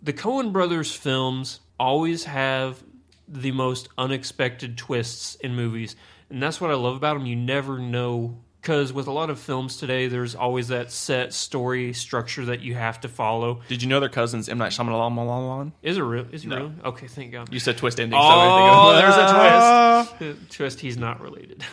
Speaker 2: The Coen brothers films always have the most unexpected twists in movies. And that's what I love about them. You never know. Because with a lot of films today, there's always that set story structure that you have to follow.
Speaker 1: Did you know their cousins M. Night Shyamalan?
Speaker 2: Is it real? Is he
Speaker 1: No.
Speaker 2: real? Okay, thank God.
Speaker 1: You said twist ending.
Speaker 2: Oh,
Speaker 1: so
Speaker 2: there's
Speaker 1: a
Speaker 2: a twist. Twist, he's not related.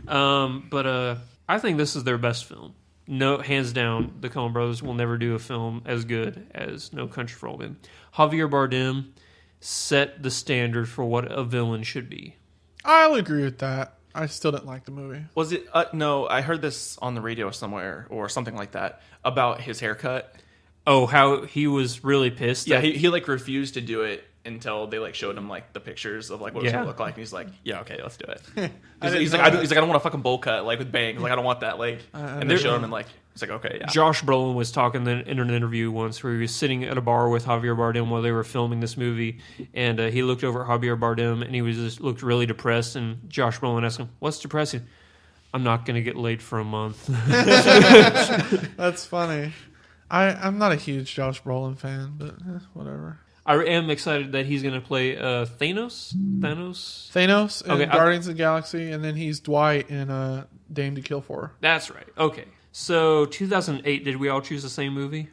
Speaker 2: But I think this is their best film. No, hands down, the Coen brothers will never do a film as good as No Country for Old Men. Javier Bardem set the standard for what a villain should be.
Speaker 3: I'll agree with that. I still didn't like the movie.
Speaker 1: Was it? No, I heard this on the radio somewhere or something like that about his haircut.
Speaker 2: Oh, how he was really pissed.
Speaker 1: Yeah,
Speaker 2: that-
Speaker 1: he like refused to do it until they like showed him like the pictures of like what it was
Speaker 2: Yeah.
Speaker 1: gonna look like, and he's like, "Yeah, okay, let's do it."
Speaker 3: didn't
Speaker 1: he's
Speaker 3: know
Speaker 1: like,
Speaker 3: that.
Speaker 1: I don't want a fucking bowl cut like with bangs. Like I don't want that. Like, and they
Speaker 3: didn't
Speaker 1: showed him
Speaker 3: know.
Speaker 1: and like he's like, "Okay, yeah."
Speaker 2: Josh Brolin was talking in an interview once where he was sitting at a bar with Javier Bardem while they were filming this movie, and he looked over at Javier Bardem and he was just looked really depressed. And Josh Brolin asked him, "What's depressing?" "I'm not going to get laid for a month."
Speaker 3: That's funny. I'm not a huge Josh Brolin fan, but whatever.
Speaker 2: I am excited that he's going to play Thanos.
Speaker 3: Thanos in
Speaker 2: Okay,
Speaker 3: Guardians of the Galaxy, and then he's Dwight in Dame to Kill For.
Speaker 2: That's right. Okay. So 2008, did we all choose the same movie?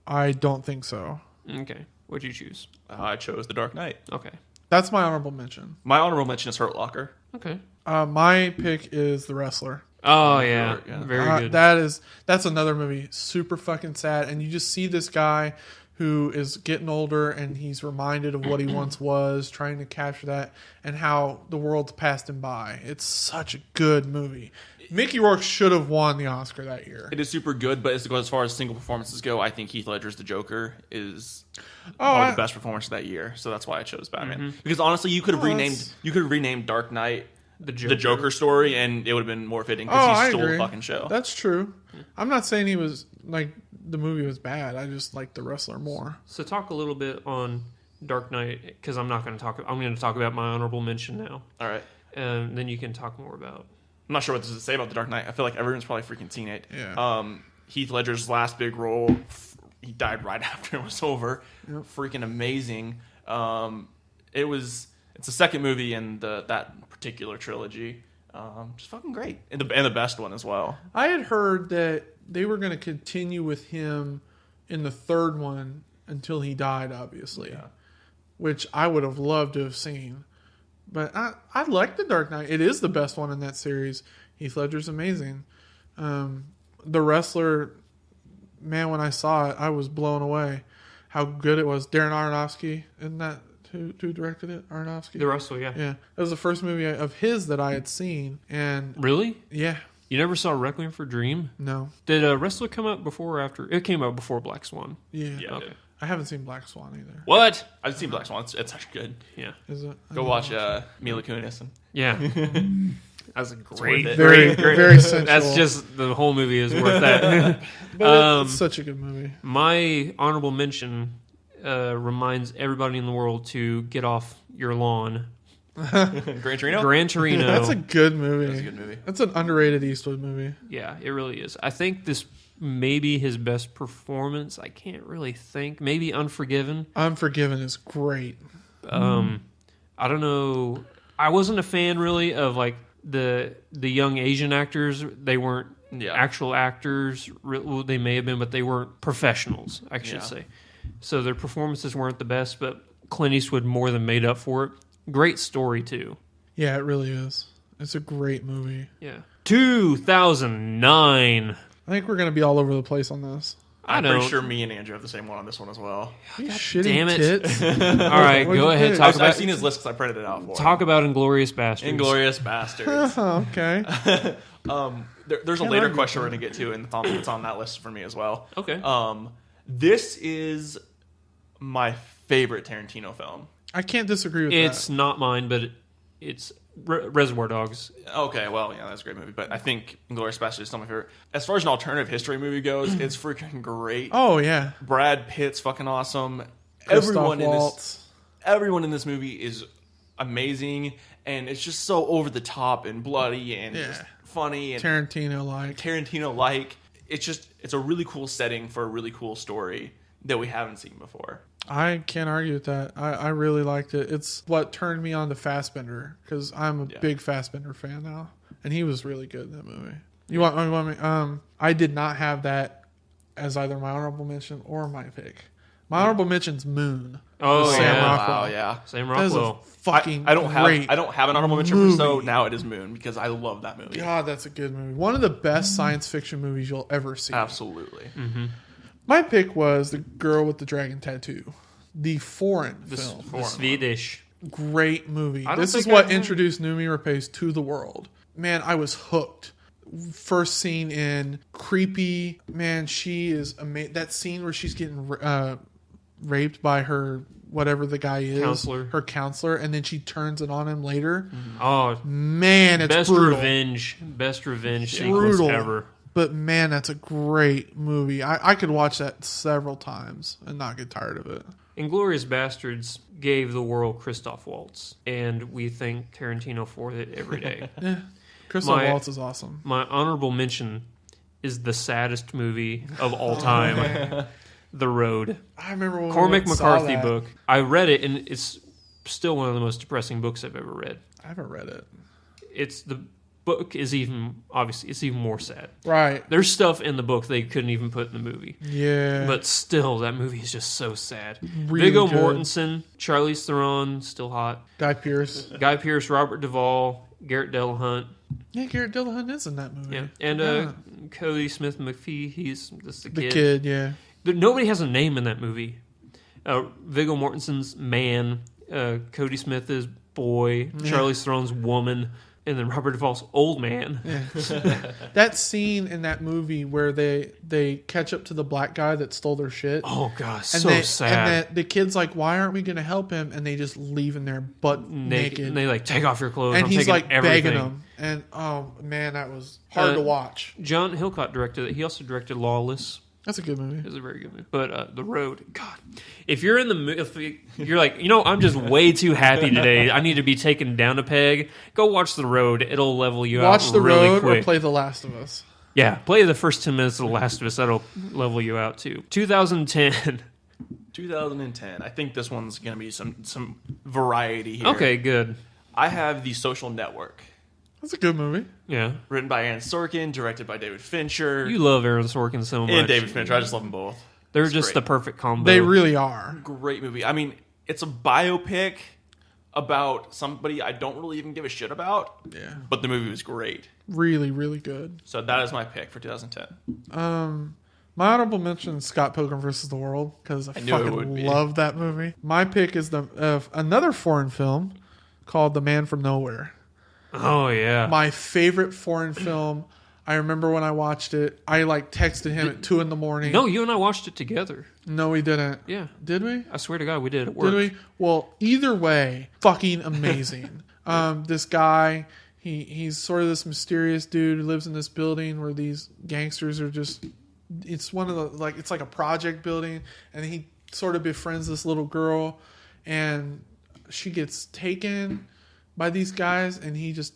Speaker 3: I don't think so.
Speaker 2: Okay. What'd you choose?
Speaker 1: I chose The Dark Knight.
Speaker 2: Okay.
Speaker 3: That's my honorable mention.
Speaker 1: My honorable mention is Hurt Locker.
Speaker 2: Okay.
Speaker 3: My pick is The Wrestler.
Speaker 2: Oh yeah,
Speaker 1: Yeah.
Speaker 2: very good.
Speaker 3: That's another movie. Super fucking sad, and you just see this guy who is getting older, and he's reminded of what he once was, trying to capture that, and how the world's passed him by. It's such a good movie. Mickey Rourke should have won the Oscar that year.
Speaker 1: It is super good, but as far as single performances go, I think Heath Ledger's The Joker is
Speaker 3: Oh,
Speaker 1: probably the best performance of that year. So that's why I chose Batman. Because honestly, you could have renamed Dark Knight the Joker story, and it would have been more fitting because
Speaker 3: I
Speaker 1: he stole
Speaker 3: agree.
Speaker 1: the fucking show.
Speaker 3: That's true. I'm not saying he was like the movie was bad. I just like The Wrestler more.
Speaker 2: So talk a little bit on Dark Knight because I'm not going to talk. I'm going to talk about my honorable mention now,
Speaker 1: All right.
Speaker 2: and then you can talk more about.
Speaker 1: I'm not sure what this is to say about The Dark Knight. I feel like everyone's probably freaking seen it.
Speaker 3: Yeah.
Speaker 1: Heath Ledger's last big role, he died right after it was over.
Speaker 3: Yep.
Speaker 1: Freaking amazing. It's the second movie in that particular trilogy. Just fucking great, and the best one as well.
Speaker 3: I had heard that they were going to continue with him in the third one until he died, obviously,
Speaker 1: Yeah.
Speaker 3: which I would have loved to have seen. But I like The Dark Knight. It is the best one in that series. Heath Ledger's amazing. The Wrestler, man, when I saw it, I was blown away. How good it was. Darren Aronofsky, isn't that who directed it? Aronofsky?
Speaker 2: The Wrestler, yeah.
Speaker 3: Yeah. It was the first movie of his that I had seen. And
Speaker 2: Really?
Speaker 3: yeah,
Speaker 2: You never saw Requiem for a Dream?
Speaker 3: no.
Speaker 2: Did Wrestler come out before or after? It came out before Black Swan.
Speaker 3: Yeah.
Speaker 1: Yeah.
Speaker 2: Okay.
Speaker 3: I haven't seen Black Swan either.
Speaker 2: What?
Speaker 1: I've seen Black Swan. It's actually good.
Speaker 2: Yeah.
Speaker 3: Is it?
Speaker 1: Go watch Mila Kunis. And
Speaker 2: Yeah. That's a great,
Speaker 1: worth it.
Speaker 3: Very, very sensual.
Speaker 2: That's just the whole movie is worth that.
Speaker 3: But it's such a good movie.
Speaker 2: My honorable mention reminds everybody in the world to get off your lawn
Speaker 1: Gran Torino.
Speaker 2: Gran Torino.
Speaker 3: That's a good movie.
Speaker 1: That's a good movie.
Speaker 3: That's an underrated Eastwood movie.
Speaker 2: Yeah, it really is. I think this may be his best performance. I can't really think. Maybe Unforgiven.
Speaker 3: Unforgiven is great.
Speaker 2: I don't know. I wasn't a fan really of like the young Asian actors. They weren't actual actors. Well, they may have been, but they weren't professionals, I should say. So their performances weren't the best, but Clint Eastwood more than made up for it. Great story, too.
Speaker 3: Yeah, it really is. It's a great movie.
Speaker 2: Yeah. 2009.
Speaker 3: I think we're going to be all over the place on this.
Speaker 1: I'm pretty sure me and Andrew have the same one on this one as well.
Speaker 3: You shitty
Speaker 2: damn it.
Speaker 3: tits.
Speaker 2: All right, go ahead.
Speaker 1: I've seen his list because I printed it out for him.
Speaker 2: Talk about Inglourious Basterds.
Speaker 1: Inglourious Bastards.
Speaker 3: Okay.
Speaker 1: There's a later question we're going to get to, and it's on that list for me as well.
Speaker 2: Okay.
Speaker 1: This is my favorite Tarantino film.
Speaker 3: I can't disagree with that.
Speaker 2: It's not mine, but it's Reservoir Dogs.
Speaker 1: Okay, well, yeah, that's a great movie, but I think Inglourious Basterds is still my favorite. As far as an alternative history movie goes, it's freaking great.
Speaker 3: Oh, yeah.
Speaker 1: Brad Pitt's fucking awesome.
Speaker 3: Christoph Waltz.
Speaker 1: Everyone in this movie is amazing, and it's just so over the top and bloody and just funny and Tarantino-like. It's a really cool setting for a really cool story that we haven't seen before.
Speaker 3: I can't argue with that. I really liked it. It's what turned me on to Fassbender, because I'm a big Fassbender fan now, and he was really good in that movie. You want me? I did not have that as either my honorable mention or my pick. My honorable mention's Moon.
Speaker 2: Oh,
Speaker 3: Sam
Speaker 2: yeah.
Speaker 3: Rockwell.
Speaker 1: Wow, yeah.
Speaker 2: Sam
Speaker 3: That is a
Speaker 2: Rockwell.
Speaker 3: fucking
Speaker 1: I don't
Speaker 3: great
Speaker 1: have an honorable mention for so now it is Moon because I love that movie.
Speaker 3: God, that's a good movie. One of the best science fiction movies you'll ever see.
Speaker 1: Absolutely.
Speaker 2: Mm-hmm.
Speaker 3: My pick was The Girl with the Dragon Tattoo, the foreign film.
Speaker 2: The Swedish.
Speaker 3: Great movie.
Speaker 2: I don't
Speaker 3: This is
Speaker 2: think
Speaker 3: what
Speaker 2: I've
Speaker 3: introduced Noomi Rapace to the world. Man, I was hooked. First scene in creepy. Man, she is amazing. That scene where she's getting raped by her whatever the guy is, her counselor, and then she turns it on him later.
Speaker 2: Oh,
Speaker 3: man, it's
Speaker 2: best
Speaker 3: brutal.
Speaker 2: best revenge sequence ever.
Speaker 3: But man, that's a great movie. I could watch that several times and not get tired of it.
Speaker 2: Inglourious Bastards gave the world Christoph Waltz, and we thank Tarantino for it every day.
Speaker 3: Yeah, Christoph Waltz is awesome.
Speaker 2: My honorable mention is the saddest movie of all time, The Road.
Speaker 3: I remember when
Speaker 2: Cormac
Speaker 3: we saw
Speaker 2: McCarthy
Speaker 3: that.
Speaker 2: book. I read it, and it's still one of the most depressing books I've ever read.
Speaker 3: I haven't read it.
Speaker 2: The book is even more sad.
Speaker 3: Right.
Speaker 2: There's stuff in the book they couldn't even put in the movie.
Speaker 3: Yeah.
Speaker 2: But still, that movie is just so sad.
Speaker 3: Really
Speaker 2: Viggo
Speaker 3: good.
Speaker 2: Mortensen, Charlize Theron, still hot.
Speaker 3: Guy Pearce.
Speaker 2: Robert Duvall, Garrett Dillahunt.
Speaker 3: Yeah, Garrett Dillahunt is in that movie.
Speaker 2: Yeah. And Cody Smith McPhee, he's just the kid.
Speaker 3: The kid, yeah.
Speaker 2: Nobody has a name in that movie. Viggo Mortensen's man, Cody Smith is boy, Charlize Theron's woman, and then Robert Duvall's old man.
Speaker 3: Yeah. That scene in that movie where they catch up to the black guy that stole their shit.
Speaker 2: Oh gosh,
Speaker 3: And
Speaker 2: so sad.
Speaker 3: And the kid's like, "Why aren't we going to help him?" And they just leave him there butt naked.
Speaker 2: And they like, take off your clothes.
Speaker 3: And
Speaker 2: I'm
Speaker 3: he's
Speaker 2: taking
Speaker 3: like
Speaker 2: everything.
Speaker 3: begging him. And oh man, that was hard to watch.
Speaker 2: John Hillcoat directed it. He also directed Lawless.
Speaker 3: That's a good movie.
Speaker 2: It was a very good movie. But The Road, God, if you're in the if you're like, I'm just way too happy today. I need to be taken down a peg. Go watch The Road. It'll level you out.
Speaker 3: Watch The
Speaker 2: really
Speaker 3: Road
Speaker 2: quick.
Speaker 3: or play The Last of Us.
Speaker 2: Yeah, play the first 10 minutes of The Last of Us. That'll level you out too. 2010.
Speaker 1: 2010. I think this one's going to be some variety here.
Speaker 2: Okay, good.
Speaker 1: I have The Social Network.
Speaker 3: That's a good movie.
Speaker 2: Yeah.
Speaker 1: Written by Aaron Sorkin, directed by David Fincher.
Speaker 2: You love Aaron Sorkin so much.
Speaker 1: And David Fincher. I just love them both.
Speaker 2: They're
Speaker 1: It's
Speaker 2: just
Speaker 1: great.
Speaker 2: the perfect combo.
Speaker 3: They really are.
Speaker 1: Great movie. I mean, it's a biopic about somebody I don't really even give a shit about.
Speaker 3: Yeah.
Speaker 1: But the movie was great.
Speaker 3: Really, really good.
Speaker 1: So that is my pick for 2010.
Speaker 3: My honorable mention is Scott Pilgrim vs. the World because I
Speaker 1: knew it would
Speaker 3: fucking
Speaker 1: be.
Speaker 3: love that movie. My pick is another foreign film called The Man from Nowhere.
Speaker 2: Oh, yeah.
Speaker 3: My favorite foreign film. I remember when I watched it, I texted him at 2 a.m.
Speaker 2: No, you and I watched it together.
Speaker 3: No, we didn't.
Speaker 2: Yeah.
Speaker 3: Did we?
Speaker 2: I swear to God, we did at work.
Speaker 3: Did we? Well, either way, fucking amazing. This guy, he's sort of this mysterious dude who lives in this building where these gangsters are just. It's one of the it's like a project building, and he sort of befriends this little girl, and she gets taken by these guys, and he just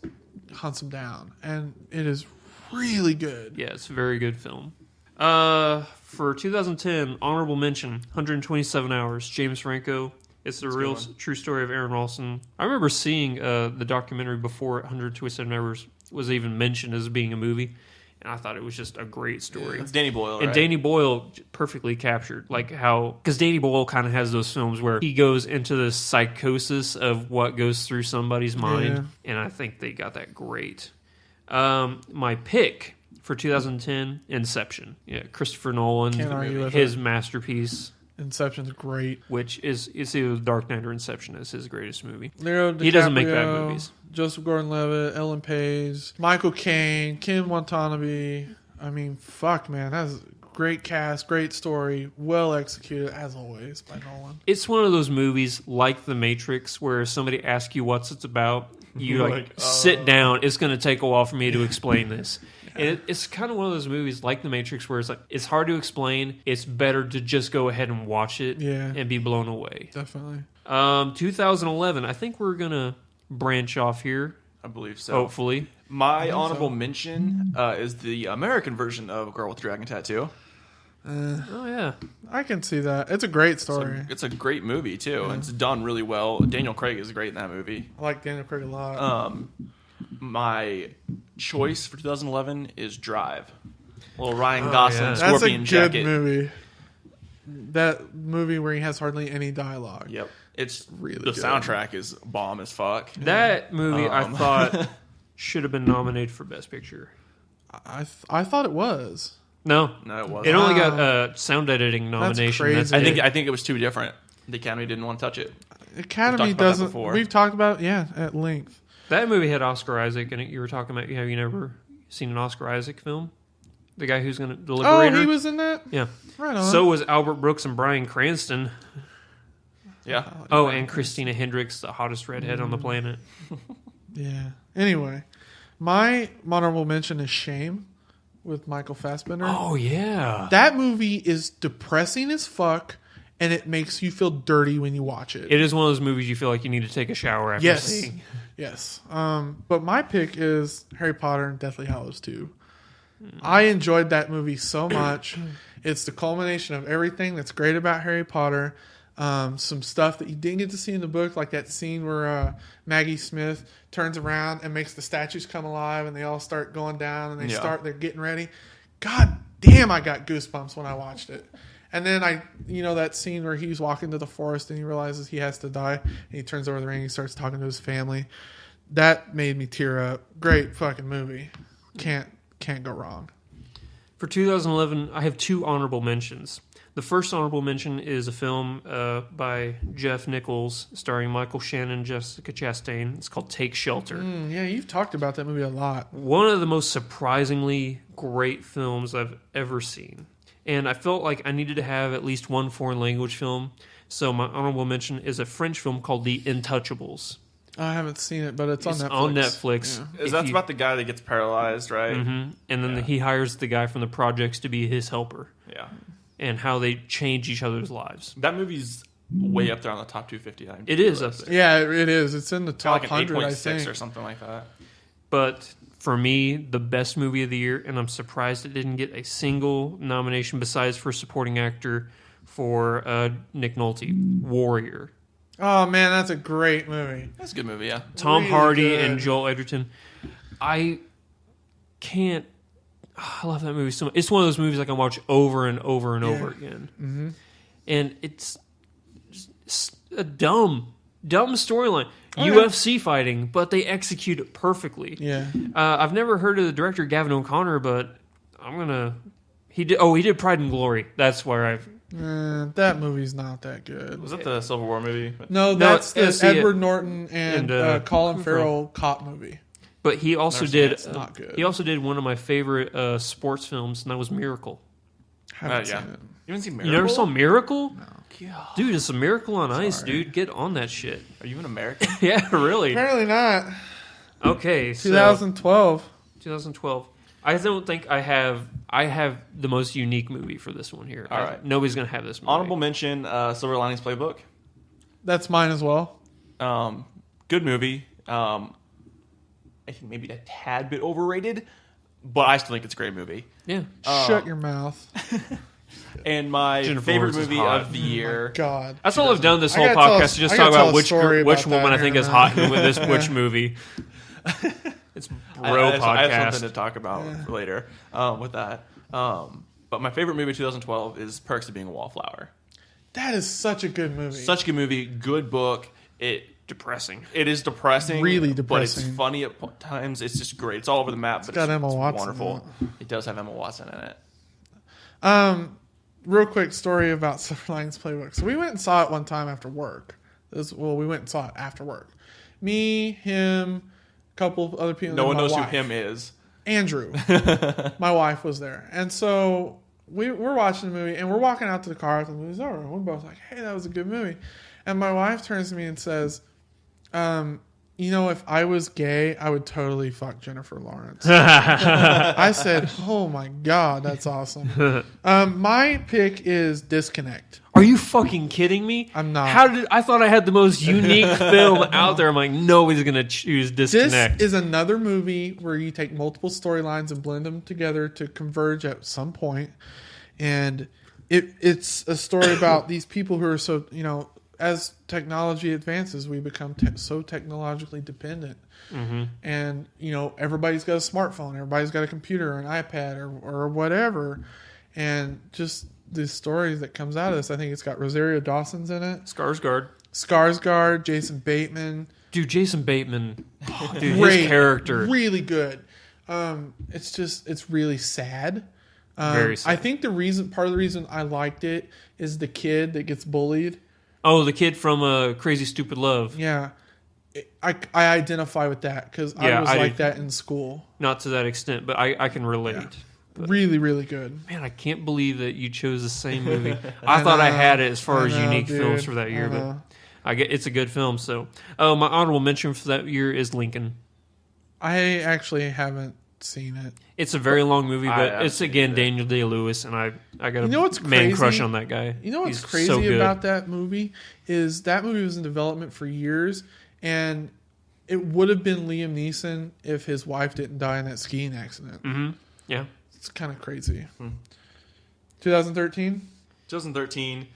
Speaker 3: hunts them down, and it is really good.
Speaker 2: Yeah, it's a very good film. For 2010, honorable mention, 127 Hours, James Franco. It's the real true story of Aaron Ralston. I remember seeing the documentary before 127 Hours was even mentioned as being a movie, and I thought it was just a great story.
Speaker 1: It's Danny Boyle,
Speaker 2: And
Speaker 1: right?
Speaker 2: Danny Boyle perfectly captured, like how, because Danny Boyle kind of has those films where he goes into the psychosis of what goes through somebody's mind, and I think they got that great. My pick for 2010, Inception. Yeah, Christopher Nolan,
Speaker 3: Can't argue with
Speaker 2: his
Speaker 3: it.
Speaker 2: masterpiece,
Speaker 3: Inception's great.
Speaker 2: which is either Dark Knight or Inception is his greatest movie.
Speaker 3: Leo DiCaprio,
Speaker 2: He doesn't make bad movies.
Speaker 3: Joseph Gordon-Levitt, Ellen Page, Michael Caine, Kim Watanabe. I mean, fuck, man, that's a great cast, great story, well executed as always by Nolan.
Speaker 2: It's one of those movies like The Matrix where if somebody asks you what's it's about, you sit down. It's going to take a while for me to explain this. And it's kind of one of those movies like The Matrix where it's like it's hard to explain. It's better to just go ahead and watch it and be blown away.
Speaker 3: Definitely.
Speaker 2: 2011. I think we're gonna branch off here.
Speaker 1: I believe so.
Speaker 2: Hopefully,
Speaker 1: My honorable mention is the American version of Girl with Dragon Tattoo.
Speaker 2: oh yeah,
Speaker 3: I can see that. It's a great story.
Speaker 1: It's a great movie too. It's done really well. Daniel Craig is great in that movie.
Speaker 3: I like Daniel Craig a lot.
Speaker 1: My choice for 2011 is Drive. Well, Ryan
Speaker 2: yeah.
Speaker 1: Gosling,
Speaker 3: That's a
Speaker 1: Scorpion
Speaker 3: good
Speaker 1: Jacket.
Speaker 3: movie. That movie where he has hardly any dialogue.
Speaker 1: Yep, it's
Speaker 3: Really
Speaker 1: the
Speaker 3: good.
Speaker 1: soundtrack is bomb as fuck.
Speaker 2: that movie I thought should have been nominated for Best Picture.
Speaker 3: I thought it was.
Speaker 2: No,
Speaker 1: No, it
Speaker 2: it
Speaker 1: wasn't.
Speaker 2: only got sound editing nomination.
Speaker 3: crazy.
Speaker 1: I think it was too different. The Academy didn't want to touch it.
Speaker 3: Academy
Speaker 1: talked about that
Speaker 3: doesn't.
Speaker 1: before.
Speaker 3: We've talked about it, at length.
Speaker 2: That movie had Oscar Isaac in it. You were talking about. Have you never seen an Oscar Isaac film? The guy who's going to the
Speaker 3: Oh,
Speaker 2: Liberator.
Speaker 3: he was in that.
Speaker 2: Yeah.
Speaker 3: Right on.
Speaker 2: So was Albert Brooks and Bryan Cranston.
Speaker 1: Yeah.
Speaker 2: Oh, and Christina Hendricks, the hottest redhead on the planet.
Speaker 3: Yeah. Anyway, my honorable mention is Shame with Michael Fassbender.
Speaker 2: Oh yeah,
Speaker 3: That movie is depressing as fuck, and it makes you feel dirty when you watch it.
Speaker 2: it is one of those movies you feel like you need to take a shower after
Speaker 3: Yes.
Speaker 2: seeing.
Speaker 3: Yes. But my pick is Harry Potter and Deathly Hallows 2. I enjoyed that movie so much. It's the culmination of everything that's great about Harry Potter. Some stuff that you didn't get to see in the book, like that scene where Maggie Smith turns around and makes the statues come alive and they all start going down and they're getting ready. God damn, I got goosebumps when I watched it. And then that scene where he's walking to the forest and he realizes he has to die and he turns over the ring and he starts talking to his family. That made me tear up. Great fucking movie. Can't go wrong.
Speaker 2: For 2011, I have two honorable mentions. The first honorable mention is a film by Jeff Nichols starring Michael Shannon and Jessica Chastain. It's called Take Shelter.
Speaker 3: Yeah, you've talked about that movie a lot.
Speaker 2: One of the most surprisingly great films I've ever seen. And I felt like I needed to have at least one foreign language film. So my honorable mention is a French film called The Intouchables.
Speaker 3: I haven't seen it, but it's on Netflix.
Speaker 2: On Netflix.
Speaker 3: Yeah.
Speaker 1: Is that about the guy that gets paralyzed, right?
Speaker 2: Mm-hmm. And then he hires the guy from the projects to be his helper.
Speaker 1: Yeah.
Speaker 2: And how they change each other's lives.
Speaker 1: That movie's way up there on the top 250.
Speaker 2: It is up there.
Speaker 3: Yeah, it is. It's in the top
Speaker 1: Like an
Speaker 3: 100, I
Speaker 1: 8.6
Speaker 3: think.
Speaker 1: or something like that.
Speaker 2: But for me, the best movie of the year, and I'm surprised it didn't get a single nomination besides for supporting actor for Nick Nolte, Warrior.
Speaker 3: Oh, man, that's a great movie.
Speaker 1: That's a good movie, yeah.
Speaker 2: Tom
Speaker 3: Really
Speaker 2: Hardy
Speaker 3: good.
Speaker 2: and Joel Edgerton. I love that movie so much. It's one of those movies I can watch over and over and over again. Mm-hmm. And it's just a dumb storyline. UFC fighting, but they execute it perfectly.
Speaker 3: Yeah.
Speaker 2: I've never heard of the director Gavin O'Connor, but he did Pride and Glory. That's where I've...
Speaker 3: That movie's not that good.
Speaker 1: Was that the Civil War movie?
Speaker 3: No, that's the
Speaker 2: it's the
Speaker 3: Edward Norton and Colin Farrell cop movie.
Speaker 2: But he also
Speaker 1: Never
Speaker 2: did...
Speaker 3: It's not good.
Speaker 2: He also did one of my favorite sports films, and that was Miracle.
Speaker 3: Haven't
Speaker 1: Yeah.
Speaker 3: seen it.
Speaker 1: You haven't seen
Speaker 2: You
Speaker 1: Miracle?
Speaker 2: never saw Miracle?
Speaker 3: No.
Speaker 2: Dude, it's a miracle on ice, dude. Get on that shit.
Speaker 1: Are you an American?
Speaker 2: Yeah, really.
Speaker 3: Apparently not.
Speaker 2: Okay, so
Speaker 3: 2012.
Speaker 2: 2012. I don't think I have the most unique movie for this one here.
Speaker 1: All right.
Speaker 2: Nobody's going to have this movie.
Speaker 1: Honorable mention, Silver Linings Playbook.
Speaker 3: That's mine as well.
Speaker 1: Good movie. I think maybe a tad bit overrated, but I still think it's a great movie.
Speaker 2: Yeah.
Speaker 3: Shut your mouth.
Speaker 1: And my
Speaker 2: Jennifer
Speaker 1: favorite
Speaker 2: Lawrence is
Speaker 1: movie
Speaker 2: hot.
Speaker 1: of the year.
Speaker 3: God.
Speaker 2: That's all I've done this
Speaker 3: I
Speaker 2: whole
Speaker 3: gotta tell
Speaker 2: podcast.
Speaker 3: a-
Speaker 2: To just
Speaker 3: I
Speaker 2: talk
Speaker 3: gotta tell
Speaker 2: about
Speaker 3: a story
Speaker 2: which
Speaker 3: about
Speaker 2: woman
Speaker 3: that
Speaker 2: I think
Speaker 3: here
Speaker 2: is
Speaker 3: in a
Speaker 2: hot in this which movie. It's bro
Speaker 1: I have
Speaker 2: podcast.
Speaker 1: something to talk about later with that. But my favorite movie of 2012 is Perks of Being a Wallflower.
Speaker 3: That is such a good movie.
Speaker 1: Such a good movie, good book.
Speaker 2: Depressing.
Speaker 1: It is depressing,
Speaker 3: Really
Speaker 1: but it's
Speaker 3: depressing.
Speaker 1: funny at times. It's just great. It's all over the map, but
Speaker 3: got
Speaker 1: it's
Speaker 3: Emma Watson
Speaker 1: wonderful.
Speaker 3: in
Speaker 1: It does have Emma Watson in it.
Speaker 3: Real quick story about Silver Linings Playbook. So we went and saw it one time after work. We went and saw it after work. Me, him, a couple of other people.
Speaker 1: No
Speaker 3: and
Speaker 1: one
Speaker 3: my
Speaker 1: knows
Speaker 3: wife.
Speaker 1: who him is.
Speaker 3: Andrew. My wife was there. And so we're watching the movie, and we're walking out to the car after the movie's over. And we're both like, hey, that was a good movie. And my wife turns to me and says, if I was gay, I would totally fuck Jennifer Lawrence. I said, oh my God, that's awesome. My pick is Disconnect.
Speaker 2: Are you fucking kidding me?
Speaker 3: I'm not.
Speaker 2: I thought I had the most unique film out there. I'm like, nobody's gonna choose Disconnect.
Speaker 3: This is another movie where you take multiple storylines and blend them together to converge at some point. And it's a story about these people who are so, as technology advances, we become so technologically dependent.
Speaker 2: Mm-hmm.
Speaker 3: And, everybody's got a smartphone, everybody's got a computer or an iPad or whatever. And just the story that comes out of this, I think it's got Rosario Dawson's in it. Skarsgård, Jason Bateman.
Speaker 2: Dude, Jason Bateman. Dude,
Speaker 3: Great,
Speaker 2: his character.
Speaker 3: really good. It's really sad.
Speaker 2: Very sad.
Speaker 3: I think part of the reason I liked it is the kid that gets bullied.
Speaker 2: Oh, the kid from Crazy Stupid Love.
Speaker 3: Yeah. I identify with that because I was like that in school.
Speaker 2: Not to that extent, but I can relate.
Speaker 3: Yeah. Really, really good.
Speaker 2: Man, I can't believe that you chose the same movie. I thought I had it as far as unique films for that year, but it's a good film. So, my honorable mention for that year is Lincoln.
Speaker 3: I actually haven't seen it.
Speaker 2: It's a very long movie, but it's again Daniel Day-Lewis, and I got a man crush on that guy.
Speaker 3: You know what's
Speaker 2: He's
Speaker 3: crazy
Speaker 2: so good.
Speaker 3: about that movie is that movie was in development for years, and it would have been Liam Neeson if his wife didn't die in that skiing accident.
Speaker 2: Mm-hmm. Yeah.
Speaker 3: It's kind of crazy. 2013?
Speaker 1: 2013.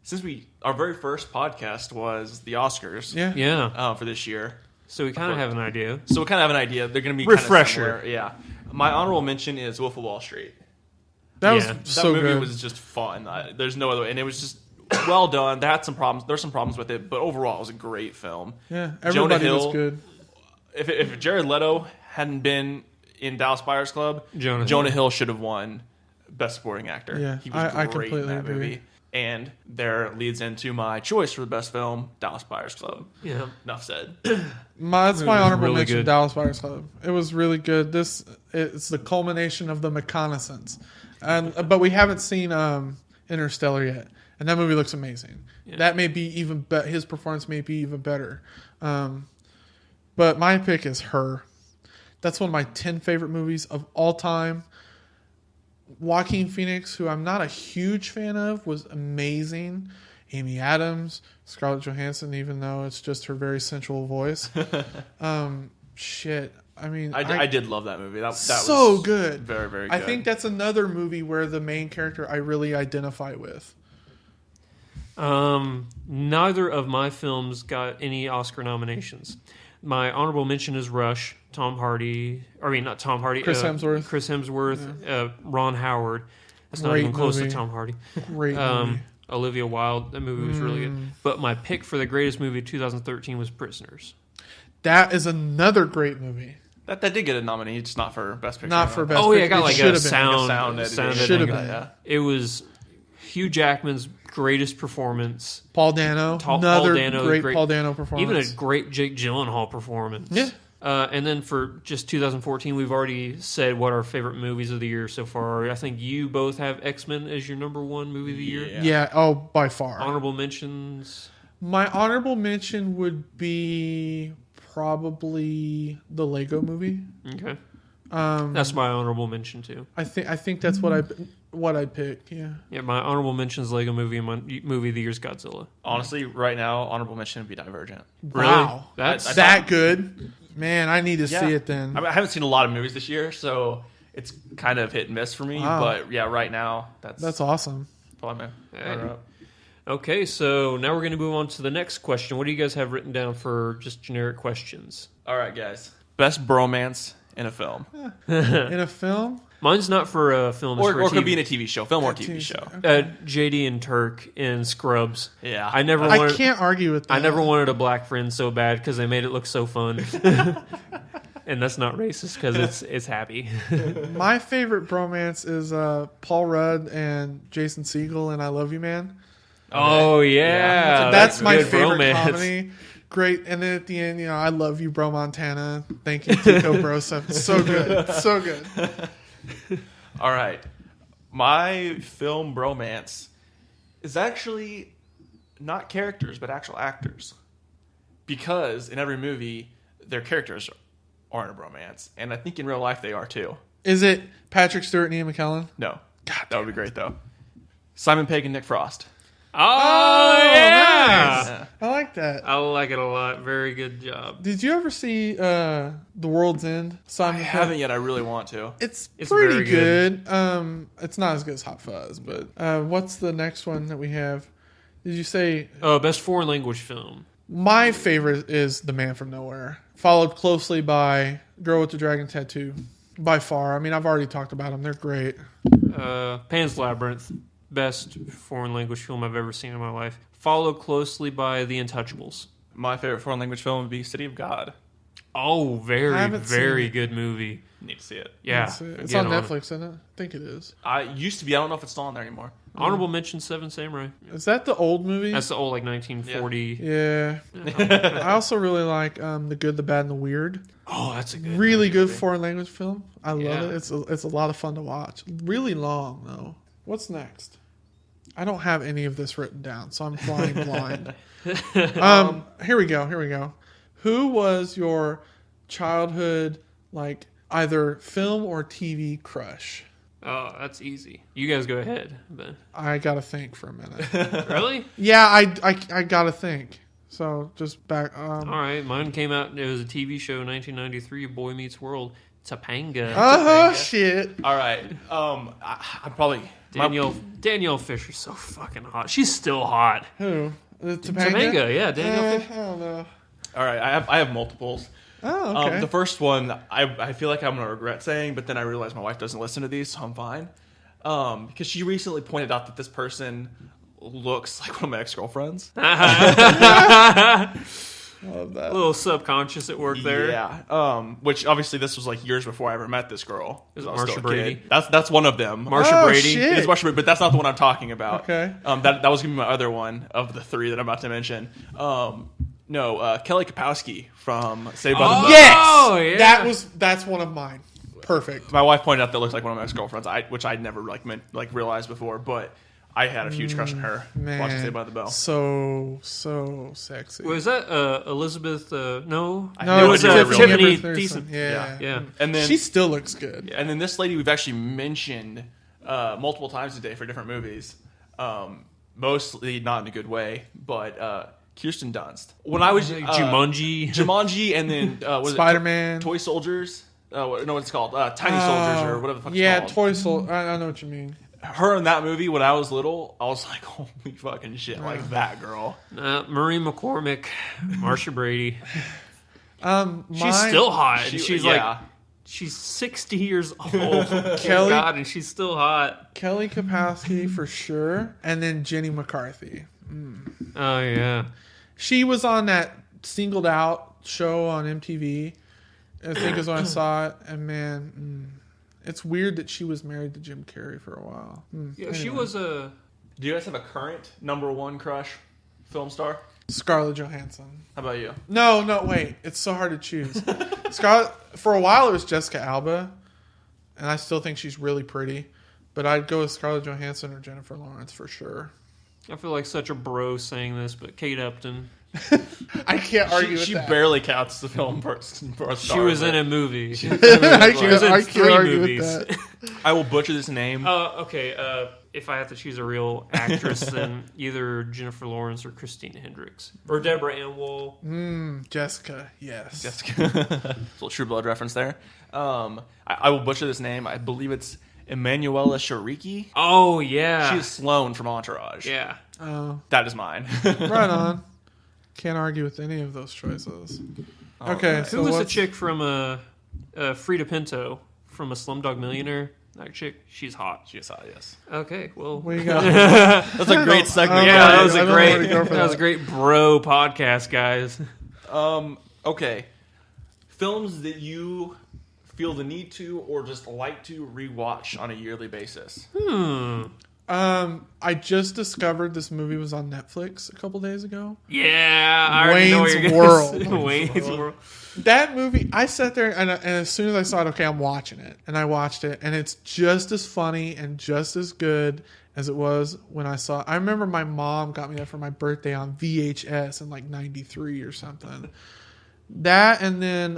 Speaker 1: Since our very first podcast was the Oscars.
Speaker 2: Yeah.
Speaker 1: For this year.
Speaker 2: So we kind of have an idea.
Speaker 1: So we kind of have an idea. They're going to be
Speaker 2: Refresher.
Speaker 1: Kind of similar. Yeah. My honorable mention is Wolf of Wall Street.
Speaker 3: That was
Speaker 1: That
Speaker 3: so
Speaker 1: movie
Speaker 3: good.
Speaker 1: was just fun. There's no other way. And it was just well done. There had some problems. There's some problems with it, but overall it was a great film.
Speaker 3: Yeah, everybody
Speaker 1: Jonah
Speaker 3: was
Speaker 1: Hill,
Speaker 3: good.
Speaker 1: If Jared Leto hadn't been in Dallas Buyers Club, Jonah Hill should have won Best Supporting Actor.
Speaker 3: Yeah,
Speaker 1: he was
Speaker 3: I
Speaker 1: great
Speaker 3: completely
Speaker 1: in that
Speaker 3: agree.
Speaker 1: movie. And there leads into my choice for the best film, Dallas Buyers Club.
Speaker 2: Yeah.
Speaker 1: Enough said.
Speaker 3: That's
Speaker 2: It
Speaker 3: my
Speaker 2: was
Speaker 3: honorable
Speaker 2: really
Speaker 3: mention.
Speaker 2: good.
Speaker 3: Dallas Buyers Club. It was really good. It's the culmination of the reconnaissance, but we haven't seen Interstellar yet, and that movie looks amazing.
Speaker 2: Yeah.
Speaker 3: That may be even better. His performance may be even better. But my pick is Her. That's one of my 10 favorite movies of all time. Joaquin Phoenix, who I'm not a huge fan of, was amazing. Amy Adams, Scarlett Johansson, even though it's just her very sensual voice. Shit. I mean,
Speaker 1: I did love that movie. That
Speaker 3: so
Speaker 1: was
Speaker 3: good.
Speaker 1: Very, very good.
Speaker 3: I think that's another movie where the main character I really identify with.
Speaker 2: Neither of my films got any Oscar nominations. My honorable mention is Rush. Tom Hardy. I mean, not Tom Hardy.
Speaker 3: Chris Hemsworth.
Speaker 2: Chris Hemsworth. Ron Howard. That's not
Speaker 3: Great
Speaker 2: even close
Speaker 3: movie.
Speaker 2: to Tom Hardy.
Speaker 3: Great movie.
Speaker 2: Olivia Wilde. That movie was really good. But my pick for the greatest movie of 2013 was Prisoners.
Speaker 3: That is another great movie.
Speaker 1: That did get a nominee, just not for Best Picture.
Speaker 3: Not for Best
Speaker 2: Oh yeah, I
Speaker 3: Picture.
Speaker 2: got
Speaker 3: It
Speaker 2: like
Speaker 3: should
Speaker 2: a
Speaker 3: have been.
Speaker 2: sound.
Speaker 1: editing.
Speaker 3: Should have
Speaker 2: editing.
Speaker 3: been.
Speaker 1: Yeah.
Speaker 2: It was Hugh Jackman's greatest performance.
Speaker 3: Paul Dano.
Speaker 2: Paul
Speaker 3: Another
Speaker 2: Dano,
Speaker 3: great
Speaker 2: great-
Speaker 3: Paul Dano performance.
Speaker 2: Even a great Jake Gyllenhaal performance.
Speaker 3: Yeah.
Speaker 2: And then for just 2014, we've already said what our favorite movies of the year so far are. I think you both have X-Men as your number one movie of the year.
Speaker 3: Yeah. Oh, by far.
Speaker 2: Honorable mentions.
Speaker 3: My honorable mention would be probably the Lego movie.
Speaker 2: Okay. That's my honorable mention too.
Speaker 3: I think that's what I'd pick. Yeah.
Speaker 2: Yeah, my honorable mention is Lego Movie and my movie of the year is Godzilla.
Speaker 1: Honestly, right now, honorable mention would be Divergent.
Speaker 3: Wow.
Speaker 2: That's
Speaker 3: That good? Man, I need to see it then.
Speaker 1: I mean, I haven't seen a lot of movies this year, so it's kind of hit and miss for me.
Speaker 3: Wow.
Speaker 1: But yeah, right now, that's
Speaker 3: awesome.
Speaker 1: probably my
Speaker 2: Hey.
Speaker 1: runner-up.
Speaker 2: Okay, so now we're going to move on to the next question. What do you guys have written down for just generic questions?
Speaker 1: All right, guys. Best bromance in a film.
Speaker 3: In a film?
Speaker 2: Mine's not for a film. It's
Speaker 1: Or
Speaker 2: for a
Speaker 1: could
Speaker 2: TV.
Speaker 1: be in a TV show. Film or TV show.
Speaker 2: JD and Turk in Scrubs.
Speaker 1: Yeah.
Speaker 3: I can't argue with that.
Speaker 2: I never wanted a black friend so bad because they made it look so fun. And that's not racist because it's happy.
Speaker 3: My favorite bromance is Paul Rudd and Jason Segel and I Love You Man.
Speaker 2: Oh, yeah.
Speaker 3: That's my
Speaker 2: good
Speaker 3: favorite
Speaker 2: romance.
Speaker 3: comedy. Great. And then at the end, I love you, Bro Montana. Thank you, Tico Bro stuff. So good. So good.
Speaker 1: All right. My film bromance is actually not characters, but actual actors. Because in every movie, their characters aren't a bromance. And I think in real life they are too.
Speaker 3: Is it Patrick Stewart and Ian McKellen?
Speaker 1: No. God, that would be great, though. Simon Pegg and Nick Frost.
Speaker 2: Oh, yeah.
Speaker 3: Nice. I like that.
Speaker 2: I like it a lot. Very good job.
Speaker 3: Did you ever see The World's End? Simon
Speaker 1: I
Speaker 3: Pegg?
Speaker 1: haven't yet. I really want to.
Speaker 3: It's
Speaker 2: very
Speaker 3: pretty good. It's not as good as Hot Fuzz, but what's the next one that we have? Did you say
Speaker 2: Best foreign language film.
Speaker 3: my favorite is The Man from Nowhere, followed closely by Girl with the Dragon Tattoo. By far. I mean, I've already talked about them. They're great.
Speaker 2: Pan's Labyrinth. Best foreign language film I've ever seen in my life. Followed closely by The Untouchables.
Speaker 1: My favorite foreign language film would be City of God.
Speaker 2: Oh,
Speaker 3: I
Speaker 2: very,
Speaker 3: haven't seen
Speaker 2: very
Speaker 3: it.
Speaker 2: good movie.
Speaker 1: Need to see it.
Speaker 2: Yeah.
Speaker 3: It's
Speaker 2: get
Speaker 3: on Netflix, isn't it? I think it is.
Speaker 1: I used to be. I don't know if it's still on there anymore.
Speaker 2: Honorable mention, Seven Samurai.
Speaker 3: Is that the old movie?
Speaker 2: That's the old, 1940.
Speaker 3: Yeah. I also really like The Good, the Bad, and the Weird.
Speaker 2: Oh, that's a good
Speaker 3: Really good
Speaker 2: movie.
Speaker 3: foreign language film. I love
Speaker 2: Yeah.
Speaker 3: it. It's a lot of fun to watch. Really long, though. What's next? I don't have any of this written down, so I'm flying blind. Here we go. Who was your childhood, either film or TV crush?
Speaker 2: Oh, that's easy. You guys go ahead. But
Speaker 3: I gotta think for a minute.
Speaker 2: really?
Speaker 3: Yeah, I gotta think. So just back.
Speaker 2: All right, mine came out. It was a TV show, 1993. Boy Meets World. Topanga.
Speaker 3: Oh shit!
Speaker 1: All right. I'm probably
Speaker 2: Danielle Fisher's so fucking hot. She's still hot.
Speaker 3: Who?
Speaker 2: Topanga, yeah, Danielle Fisher.
Speaker 3: I don't know.
Speaker 1: All right. I have multiples.
Speaker 3: Oh, okay.
Speaker 1: The first one, I feel like I'm gonna regret saying, but then I realized my wife doesn't listen to these, so I'm fine. Because she recently pointed out that this person looks like one of my ex-girlfriends.
Speaker 3: Love that.
Speaker 2: A little subconscious at work there.
Speaker 1: Yeah. Which obviously this was years before I ever met this girl.
Speaker 2: Is it
Speaker 1: I was still
Speaker 2: Marsha
Speaker 1: a
Speaker 2: Brady?
Speaker 1: kid. That's one of them.
Speaker 2: Marsha Brady.
Speaker 3: Shit.
Speaker 1: It is Marsha Brady, but that's not the one I'm talking about.
Speaker 3: Okay.
Speaker 1: That was gonna be my other one of the three that I'm about to mention. Kelly Kapowski from Saved by the Bell.
Speaker 3: Yes.
Speaker 2: Oh, yeah.
Speaker 3: That's one of mine. Perfect.
Speaker 1: My wife pointed out that looks like one of my ex-girlfriends, which I'd never realized before, but I had a huge crush on her
Speaker 3: Man,
Speaker 1: watching Saved by the Bell.
Speaker 3: So sexy.
Speaker 2: Was that
Speaker 3: no,
Speaker 2: Elizabeth? No,
Speaker 3: no,
Speaker 2: it was
Speaker 3: Tiffany
Speaker 2: Tiffany
Speaker 3: Amber Thiessen.
Speaker 2: Decent.
Speaker 3: Yeah.
Speaker 2: Yeah.
Speaker 1: And then
Speaker 3: She still looks good.
Speaker 1: And then this lady we've actually mentioned multiple times today for different movies. Mostly not in a good way, but Kirsten Dunst. When I was
Speaker 2: Jumanji.
Speaker 1: and then was
Speaker 3: Spider-Man.
Speaker 1: it Toy Soldiers? No, what it's called? Tiny Soldiers or whatever the fuck
Speaker 3: Yeah,
Speaker 1: it's called.
Speaker 3: Toy Soldier. I know what you mean.
Speaker 1: Her in that movie when I was little, I was like, holy fucking shit, like that girl.
Speaker 2: Marie McCormick, Marsha Brady. She's
Speaker 3: Mine-
Speaker 2: still hot.
Speaker 1: She-
Speaker 2: she's
Speaker 1: yeah.
Speaker 2: she's 60 years old.
Speaker 3: Kelly-
Speaker 2: God, and she's still hot.
Speaker 3: Kelly Kapowski for sure, and then Jenny McCarthy.
Speaker 2: Oh yeah.
Speaker 3: She was on that Singled Out show on MTV. I think is when I saw it, and man, it's weird that she was married to Jim Carrey for a while.
Speaker 2: Yeah, she
Speaker 3: Anyway.
Speaker 2: was a.
Speaker 1: Do you guys have a current number one crush film star?
Speaker 3: Scarlett Johansson.
Speaker 1: How about you?
Speaker 3: No, wait. It's so hard to choose. Scarlett, for a while, it was Jessica Alba, and I still think she's really pretty. But I'd go with Scarlett Johansson or Jennifer Lawrence for sure.
Speaker 2: I feel like such a bro saying this, but Kate Upton.
Speaker 3: I can't argue with
Speaker 1: She
Speaker 3: that.
Speaker 1: barely counts as a film person.
Speaker 2: She was in a movie. She
Speaker 3: I
Speaker 2: was in
Speaker 3: can't
Speaker 2: 3
Speaker 3: argue
Speaker 2: movies.
Speaker 3: with that.
Speaker 1: I will butcher this name.
Speaker 2: Okay. If I have to choose a real actress, then either Jennifer Lawrence or Christina Hendricks or Deborah Ann Woll.
Speaker 3: Jessica, yes.
Speaker 1: Little True Blood reference there. I will butcher this name. I believe it's Emanuela Shariki.
Speaker 2: Oh yeah,
Speaker 1: She is Sloane from Entourage.
Speaker 2: yeah.
Speaker 3: Oh,
Speaker 1: That is mine.
Speaker 3: right on. Can't argue with any of those choices. Okay,
Speaker 1: right.
Speaker 3: so
Speaker 2: Who was the
Speaker 3: what's-
Speaker 2: chick from Frida Pinto from a Slumdog Millionaire? That chick, she's hot.
Speaker 1: She is hot, yes.
Speaker 2: Okay, well,
Speaker 3: We got.
Speaker 1: That's a great segment.
Speaker 3: I
Speaker 2: yeah,
Speaker 3: don't
Speaker 2: that
Speaker 3: know
Speaker 2: was a
Speaker 3: where to
Speaker 2: great,
Speaker 3: go for
Speaker 2: that was a
Speaker 3: that.
Speaker 2: great bro podcast, guys.
Speaker 1: Okay. Films that you feel the need to or just like to rewatch on a yearly basis.
Speaker 3: I just discovered this movie was on Netflix a couple days ago.
Speaker 2: Yeah, I already know what
Speaker 3: Wayne's
Speaker 2: you're gonna
Speaker 3: World.
Speaker 2: say. Wayne's World.
Speaker 3: That movie, I sat there and as soon as I saw it, okay, I'm watching it, and I watched it, and it's just as funny and just as good as it was when I saw it. I remember my mom got me that for my birthday on VHS in like '93 or something. That and then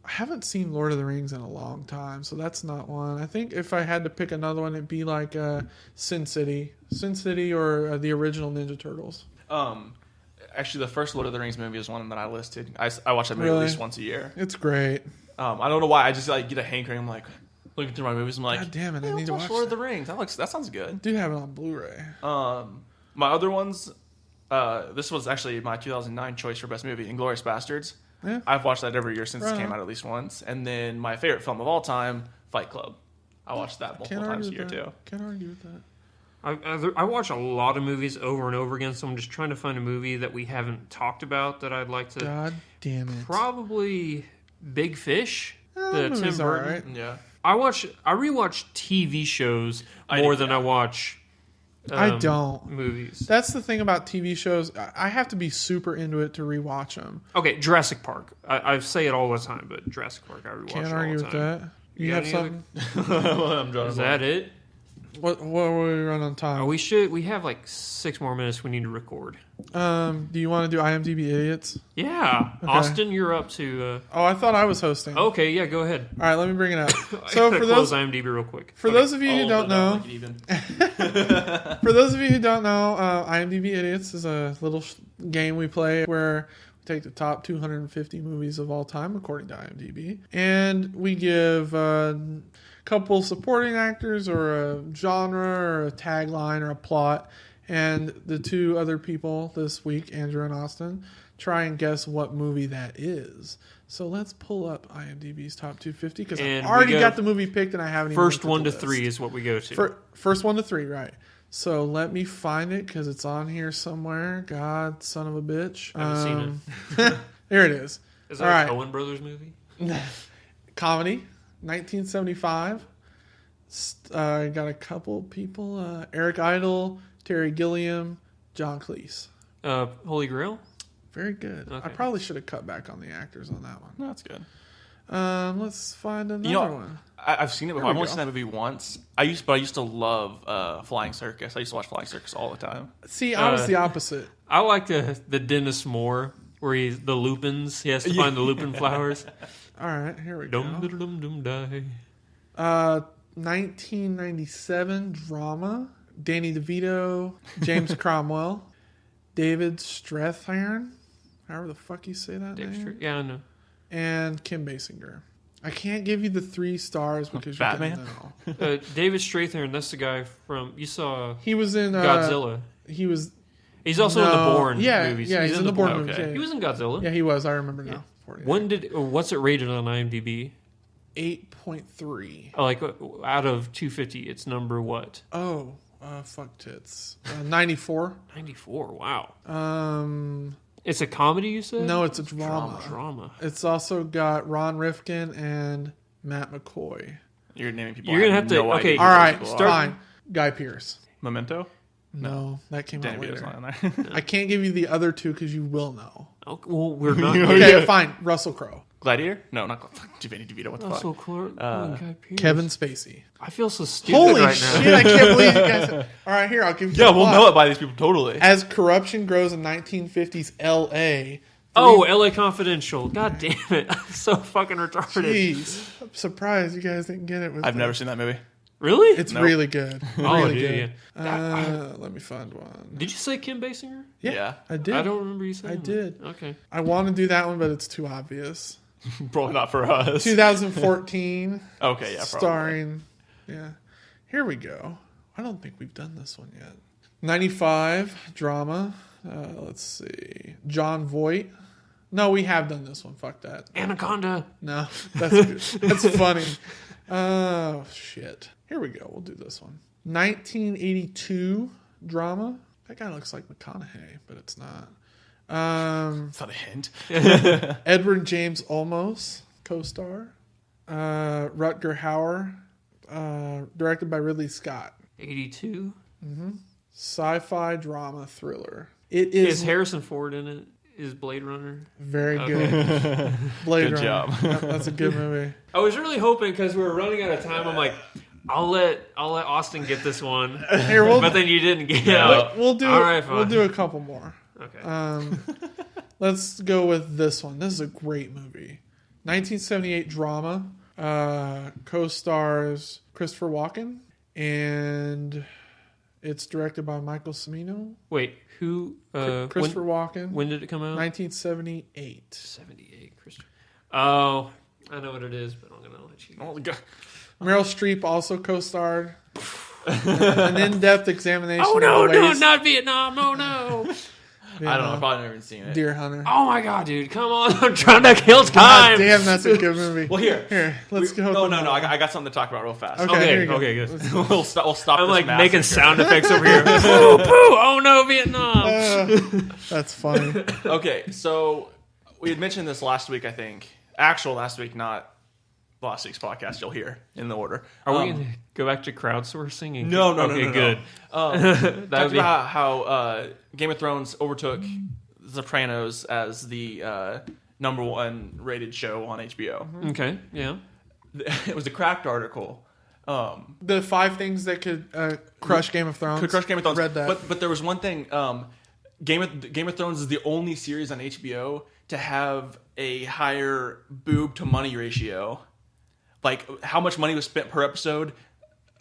Speaker 3: I haven't seen Lord of the Rings in a long time, so that's not one. I think if I had to pick another one, it'd be like Sin City or the original Ninja Turtles.
Speaker 1: Actually, the first Lord of the Rings movie is one that I listed. I watch that movie
Speaker 3: Really?
Speaker 1: at least once a year.
Speaker 3: It's great.
Speaker 1: I don't know why. I just like get a hankering. I'm like looking through my movies. I'm like,
Speaker 3: God damn it, I
Speaker 1: hey,
Speaker 3: need
Speaker 1: let's
Speaker 3: to
Speaker 1: watch
Speaker 3: watch
Speaker 1: Lord of the Rings. That sounds good.
Speaker 3: Do have it on Blu-ray.
Speaker 1: My other ones. This was actually my 2009 choice for best movie, Inglourious Bastards.
Speaker 3: Yeah.
Speaker 1: I've watched that every year since
Speaker 3: Right
Speaker 1: it came
Speaker 3: on.
Speaker 1: out at least once. And then my favorite film of all time, Fight Club. I watched that multiple times a year too.
Speaker 3: Can't argue with that.
Speaker 2: I watch a lot of movies over and over again, so I'm just trying to find a movie that we haven't talked about that I'd like to.
Speaker 3: God damn it.
Speaker 2: Probably Big Fish,
Speaker 3: that
Speaker 2: the Tim
Speaker 3: movie's
Speaker 2: Burton.
Speaker 3: alright.
Speaker 1: Yeah.
Speaker 2: I rewatch TV shows more than I watch.
Speaker 3: I don't.
Speaker 2: Movies.
Speaker 3: That's the thing about TV shows. I have to be super into it to rewatch them.
Speaker 2: Okay, Jurassic Park. I say it all the time, but Jurassic Park I rewatch
Speaker 3: Can't
Speaker 2: it all
Speaker 3: argue
Speaker 2: the
Speaker 3: with
Speaker 2: time.
Speaker 3: that. You
Speaker 2: got
Speaker 3: have
Speaker 2: any
Speaker 3: something?
Speaker 2: Is that it?
Speaker 3: What were we run on time?
Speaker 2: We have like 6 more minutes we need to record.
Speaker 3: Do you want to do IMDb idiots?
Speaker 2: Yeah.
Speaker 3: Okay.
Speaker 2: Austin, you're up to...
Speaker 3: Oh, I thought I was hosting.
Speaker 2: Okay, yeah, go ahead.
Speaker 3: All right, let me bring it up.
Speaker 2: I
Speaker 3: So
Speaker 2: gotta
Speaker 3: for
Speaker 2: close
Speaker 3: those
Speaker 2: IMDb real quick.
Speaker 3: those of you who don't know,
Speaker 1: Make it even.
Speaker 3: for those of you who don't know, IMDb idiots is a little game we play where we take the top 250 movies of all time according to IMDb, and we give couple supporting actors or a genre or a tagline or a plot, and the 2 other people this week, Andrew and Austin, try and guess what movie that is. So let's pull up IMDb's top 250 because
Speaker 2: And
Speaker 3: I've
Speaker 2: we
Speaker 3: already
Speaker 2: go
Speaker 3: got the movie picked and I haven't even
Speaker 2: First
Speaker 3: looked at
Speaker 2: 1
Speaker 3: the
Speaker 2: to 3
Speaker 3: list.
Speaker 2: is what we go to.
Speaker 3: First 1 to 3, right. So let me find it because it's on here somewhere. God, son of a bitch.
Speaker 2: I haven't
Speaker 3: seen it. There it is.
Speaker 2: Is
Speaker 3: All
Speaker 2: that a
Speaker 3: right.
Speaker 2: Coen Brothers movie?
Speaker 3: Comedy, 1975. Got a couple people. Eric Idle, Terry Gilliam, John Cleese.
Speaker 2: Holy Grail?
Speaker 3: Very good.
Speaker 2: Okay.
Speaker 3: I probably should have cut back on the actors on that one.
Speaker 1: No, that's good.
Speaker 3: Let's find another
Speaker 1: You know,
Speaker 3: one.
Speaker 1: I've seen it before.
Speaker 3: we
Speaker 1: I've only
Speaker 3: go.
Speaker 1: seen that movie once. I used to love Flying Circus. I used to watch Flying Circus all the time.
Speaker 3: See, I was the opposite.
Speaker 2: I like the Dennis Moore, where he's the lupins. He has to find the lupin flowers.
Speaker 3: All right, here we
Speaker 2: Dum
Speaker 3: go.
Speaker 2: dum dum die.
Speaker 3: 1997 drama. Danny DeVito, James Cromwell, David Strathairn, however the fuck you say that
Speaker 2: Dexter.
Speaker 3: name,
Speaker 2: Yeah, I know.
Speaker 3: and Kim Basinger. I can't give you the 3 stars because you're
Speaker 1: Batman?
Speaker 3: getting them all.
Speaker 2: David Strathairn, that's the guy from... You saw
Speaker 3: He was in
Speaker 2: Godzilla.
Speaker 3: He was
Speaker 2: He's also in the Bourne movies.
Speaker 3: Yeah, he's in the Bourne movies.
Speaker 1: okay.
Speaker 3: Yeah,
Speaker 2: He was in Godzilla.
Speaker 3: yeah, he was. I remember now.
Speaker 2: What's it rated on IMDb?
Speaker 3: 8.3.
Speaker 2: Oh, like out of 250, it's number what?
Speaker 3: Oh, fuck tits. 94.
Speaker 2: 94. Wow.
Speaker 3: Um,
Speaker 2: It's a comedy, you said?
Speaker 3: no, it's a drama.
Speaker 2: Drama.
Speaker 3: It's also got Ron Rifkin and Matt McCoy.
Speaker 1: You're naming people.
Speaker 2: You're
Speaker 1: I
Speaker 2: gonna
Speaker 1: have
Speaker 2: have to-
Speaker 1: no
Speaker 2: okay,
Speaker 1: idea
Speaker 3: All
Speaker 1: who those
Speaker 3: right,
Speaker 1: people are.
Speaker 3: fine. Guy Pearce.
Speaker 1: Memento.
Speaker 3: No, that came
Speaker 1: Danny
Speaker 3: out
Speaker 1: DeVito's
Speaker 3: later.
Speaker 1: not in there.
Speaker 3: I can't give you the other 2 because you will know.
Speaker 2: Oh, well, we're not.
Speaker 3: Okay, fine. Russell Crowe.
Speaker 1: Gladiator? No, not Danny DeVito. What the fuck?
Speaker 2: Russell Clark. Guy Pearce.
Speaker 3: Kevin Spacey.
Speaker 2: I feel so stupid
Speaker 3: Holy
Speaker 2: right now.
Speaker 3: shit! I can't believe you guys. All right, here I'll give you.
Speaker 1: Yeah,
Speaker 3: the
Speaker 1: we'll
Speaker 3: plot.
Speaker 1: know it by these people totally.
Speaker 3: As corruption grows in 1950s L.A.
Speaker 2: Oh, L.A. Confidential. God damn it. I'm so fucking retarded.
Speaker 3: Jeez, I'm surprised you guys didn't get it.
Speaker 1: I've never seen that movie.
Speaker 2: Really?
Speaker 3: It's
Speaker 1: Nope.
Speaker 3: really good.
Speaker 2: Oh,
Speaker 3: Really
Speaker 2: dude,
Speaker 3: good.
Speaker 2: yeah.
Speaker 3: Let me find one.
Speaker 2: Did you say Kim Basinger?
Speaker 1: Yeah.
Speaker 3: I did.
Speaker 2: I don't remember you saying
Speaker 3: I
Speaker 2: that.
Speaker 3: did.
Speaker 2: Okay.
Speaker 3: I want to do that one, but it's too obvious.
Speaker 1: Probably not for us.
Speaker 3: 2014.
Speaker 1: Okay, yeah, probably.
Speaker 3: Starring. Yeah. Here we go. I don't think we've done this one yet. 95 drama. Let's see. John Voight. No, we have done this one. Fuck that.
Speaker 2: Anaconda.
Speaker 3: No, that's good. That's funny. Oh, shit. Here we go. We'll do this one. 1982 drama. That guy looks like McConaughey, but it's not.
Speaker 1: It's not a hint.
Speaker 3: Edward James Olmos, co-star. Rutger Hauer, directed by Ridley Scott.
Speaker 2: 82.
Speaker 3: Sci-fi drama thriller. It is
Speaker 2: Is Harrison Ford in it? Is Blade Runner?
Speaker 3: very good. Blade
Speaker 1: Good
Speaker 3: Runner.
Speaker 1: job.
Speaker 3: Yep, that's a good movie.
Speaker 2: I was really hoping because we were running out of time. I'm like, I'll let Austin get this one,
Speaker 3: Here,
Speaker 2: but then you didn't get
Speaker 1: Yeah.
Speaker 2: it.
Speaker 3: we'll do.
Speaker 2: All right, fine.
Speaker 3: We'll do a couple more.
Speaker 2: Okay.
Speaker 3: Let's go with this one. This is a great movie. 1978 drama. Co-stars Christopher Walken, and it's directed by Michael Cimino.
Speaker 2: Wait, who?
Speaker 3: Christopher Walken.
Speaker 2: When did it come out?
Speaker 3: 1978.
Speaker 2: 78. Christopher. Oh, I know what it is, but I'm gonna let you.
Speaker 1: Oh, God.
Speaker 3: Meryl Streep also co-starred. An in-depth examination.
Speaker 2: Oh
Speaker 3: of
Speaker 2: no,
Speaker 3: the
Speaker 2: no,
Speaker 3: ways,
Speaker 2: not Vietnam. Oh no.
Speaker 1: I don't know. I've probably never even seen it.
Speaker 3: Deer Hunter.
Speaker 2: Oh my god, dude, come on! I'm trying to kill
Speaker 3: God
Speaker 2: time.
Speaker 3: damn, that's a good movie.
Speaker 1: Well, here.
Speaker 3: Let's go.
Speaker 1: No. I got something to talk about real fast.
Speaker 3: Okay, here you go.
Speaker 2: Okay, good.
Speaker 1: We'll stop.
Speaker 2: I'm
Speaker 1: this
Speaker 2: like
Speaker 1: massacre.
Speaker 2: making sound effects over here. Poo, poo. Oh no, Vietnam.
Speaker 3: That's funny.
Speaker 1: Okay, so we had mentioned this last week, I think. Actual last week, not last week's podcast. You'll hear in the order.
Speaker 2: Are we going to go back to crowdsourcing? And
Speaker 1: No.
Speaker 2: Okay, good.
Speaker 1: Talked
Speaker 2: That would
Speaker 1: about how Game of Thrones overtook The Sopranos as the number one rated show on HBO.
Speaker 2: be okay. Yeah.
Speaker 1: It was a Cracked article.
Speaker 3: The 5 things that could crush Game of Thrones.
Speaker 1: Could crush Game of Thrones.
Speaker 3: Read that.
Speaker 1: But there was one thing. Game of Thrones is the only series on HBO to have a higher boob to money ratio. Like how much money was spent per episode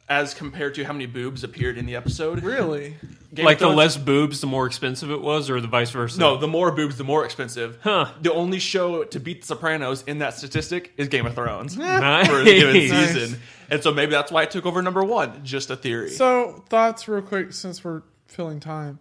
Speaker 1: as compared to how many boobs appeared in the episode.
Speaker 3: Really?
Speaker 1: Game
Speaker 2: Like
Speaker 1: of
Speaker 2: the
Speaker 1: Thrones-
Speaker 2: less boobs, the more expensive it was, or the vice versa?
Speaker 1: No, the more boobs, the more expensive.
Speaker 2: Huh.
Speaker 1: The only show to beat The Sopranos in that statistic is Game of Thrones
Speaker 2: Nice.
Speaker 1: for a given
Speaker 3: Nice.
Speaker 1: season. And so maybe that's why it took over number one. Just a theory.
Speaker 3: So, thoughts real quick since we're filling time.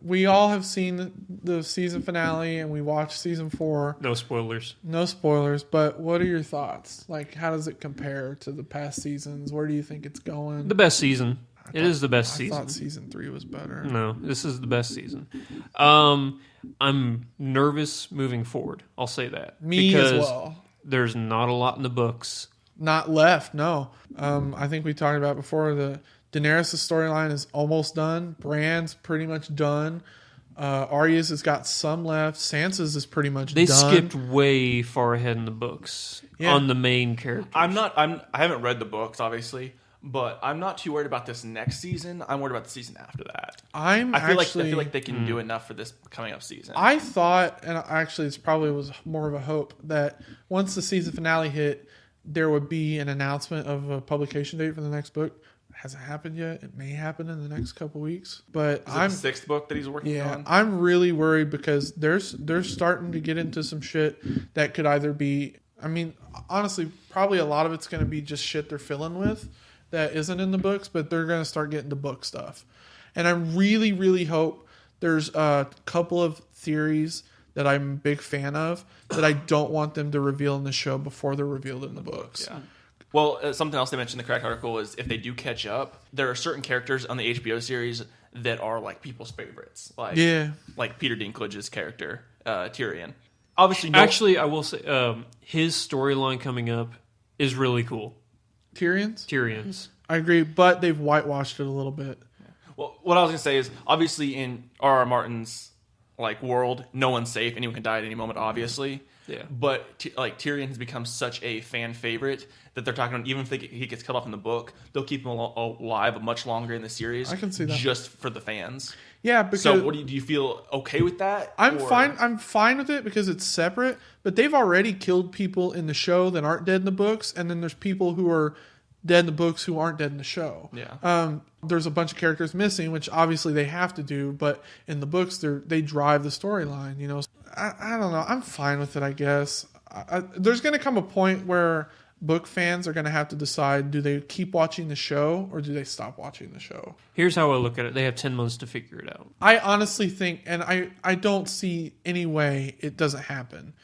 Speaker 3: We all have seen the season finale and we watched season 4.
Speaker 2: No spoilers.
Speaker 3: No spoilers, but what are your thoughts? Like, how does it compare to the past seasons? Where do you think it's going?
Speaker 2: The best season. It is the best
Speaker 3: I
Speaker 2: season.
Speaker 3: thought season 3 was better.
Speaker 2: No, this is the best season. I'm nervous moving forward. I'll say that.
Speaker 3: Me
Speaker 2: because
Speaker 3: as well.
Speaker 2: There's not a lot in the books.
Speaker 3: Not left, no. I think we talked about before, the Daenerys' storyline is almost done. Bran's pretty much done. Arya's has got some left. Sansa's is pretty much
Speaker 2: They
Speaker 3: done.
Speaker 2: skipped way far ahead in the books on the main character.
Speaker 1: I haven't read the books, obviously, but I'm not too worried about this next season. I'm worried about the season after that. I feel like they can do enough for this coming up season.
Speaker 3: I thought, and actually it's probably was more of a hope, that once the season finale hit, there would be an announcement of a publication date for the next book. It hasn't happened yet. It may happen in the next couple weeks. But
Speaker 1: Is it the 6th book that he's working on?
Speaker 3: I'm really worried because they're starting to get into some shit that could either be, I mean, honestly, probably a lot of it's going to be just shit they're filling with that isn't in the books, but they're going to start getting to book stuff. And I really, really hope there's a couple of theories that I'm a big fan of that I don't want them to reveal in the show before they're revealed in the books.
Speaker 1: Yeah. Well, something else they mentioned in the Cracked article is if they do catch up, there are certain characters on the HBO series that are like people's favorites. Like Peter Dinklage's character, Tyrion. Obviously,
Speaker 2: Actually, I will say his storyline coming up is really cool. Tyrion's.
Speaker 3: I agree, but they've whitewashed it a little bit.
Speaker 1: Well, what I was going to say is obviously in R.R. Martin's like world, no one's safe. Anyone can die at any moment, obviously.
Speaker 2: Yeah.
Speaker 1: But like Tyrion has become such a fan favorite that they're talking about, even if he gets killed off in the book, they'll keep him alive much longer in the series.
Speaker 3: I can see that.
Speaker 1: Just for the fans.
Speaker 3: Yeah, because
Speaker 1: so do you feel okay with that?
Speaker 3: I'm fine. I'm fine with it because it's separate. But they've already killed people in the show that aren't dead in the books, and then there's people who are dead in the books who aren't dead in the show.
Speaker 1: Yeah.
Speaker 3: There's a bunch of characters missing, which obviously they have to do, but in the books they drive the storyline. You know, I don't know. I'm fine with it. I guess there's going to come a point where book fans are going to have to decide: do they keep watching the show or do they stop watching the show?
Speaker 2: Here's how I look at it: they have 10 months to figure it out.
Speaker 3: I honestly think, and I don't see any way it doesn't happen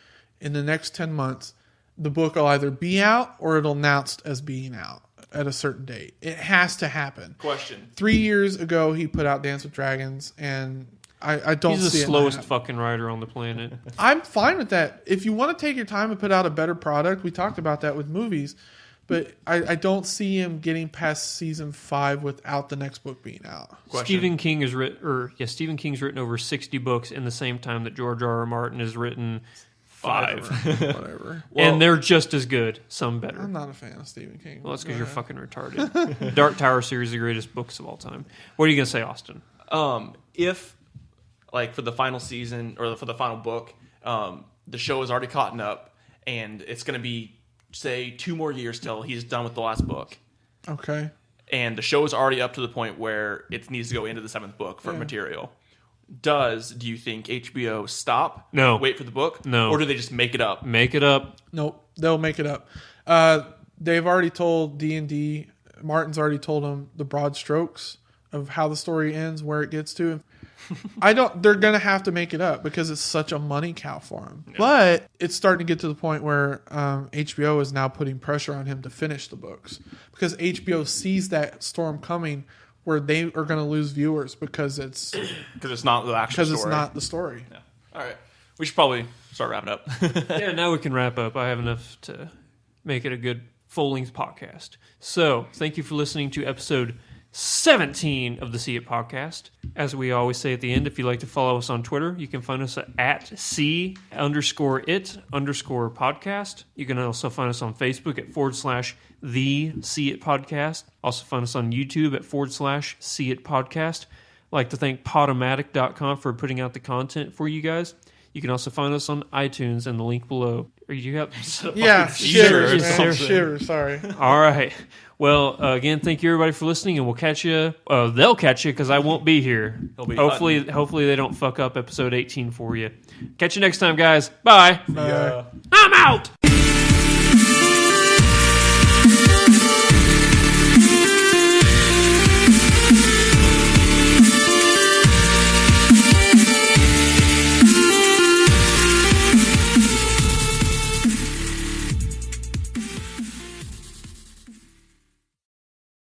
Speaker 3: in the next 10 months. The book will either be out or it'll announced as being out at a certain date. It has to happen.
Speaker 1: Question.
Speaker 3: 3 years ago, he put out Dance with Dragons, and I don't see it.
Speaker 2: He's the slowest fucking writer on the planet.
Speaker 3: I'm fine with that. If you want to take your time and put out a better product, we talked about that with movies, but I don't see him getting past season 5 without the next book being out.
Speaker 1: Question.
Speaker 2: Stephen King's written over 60 books in the same time that George R.R. Martin has written 5.
Speaker 3: Whatever.
Speaker 2: And they're just as good, some better.
Speaker 3: I'm not a fan of Stephen King.
Speaker 2: Well, that's because you're fucking retarded. Dark Tower series is the greatest books of all time. What are you going to say, Austin?
Speaker 1: If, like, for the final season or for the final book, the show is already caught up and it's going to be, say, 2 more years till he's done with the last book.
Speaker 3: Okay.
Speaker 1: And the show is already up to the point where it needs to go into the 7th book for material. Do you think HBO stop?
Speaker 2: No.
Speaker 1: Wait for the book?
Speaker 2: No.
Speaker 1: Or do they just make it up?
Speaker 2: Make it up.
Speaker 3: Nope. They'll make it up. They've already told D&D, Martin's already told them the broad strokes of how the story ends, where it gets to. They're going to have to make it up because it's such a money cow for him. Yeah. But it's starting to get to the point where HBO is now putting pressure on him to finish the books because HBO sees that storm coming where they are going to lose viewers because it's
Speaker 1: not the actual story.
Speaker 3: Because it's not the story.
Speaker 1: Yeah. All right. We should probably start wrapping up.
Speaker 2: Yeah, now we can wrap up. I have enough to make it a good full-length podcast. So, thank you for listening to episode 17 of the See It podcast. As we always say at the end, if you'd like to follow us on Twitter, you can find us at @C_it_podcast. You can also find us on Facebook at /the See It podcast. Also find us on YouTube at /See It podcast. I'd like to thank Podomatic.com for putting out the content for you guys. You can also find us on iTunes and the link below. Are you have
Speaker 3: Shivers, sorry.
Speaker 2: All right. Well, again, thank you everybody for listening, and we'll catch you. They'll catch you because I won't be here. Hopefully they don't fuck up episode 18 for you. Catch you next time, guys. Bye.
Speaker 3: Bye.
Speaker 2: I'm out.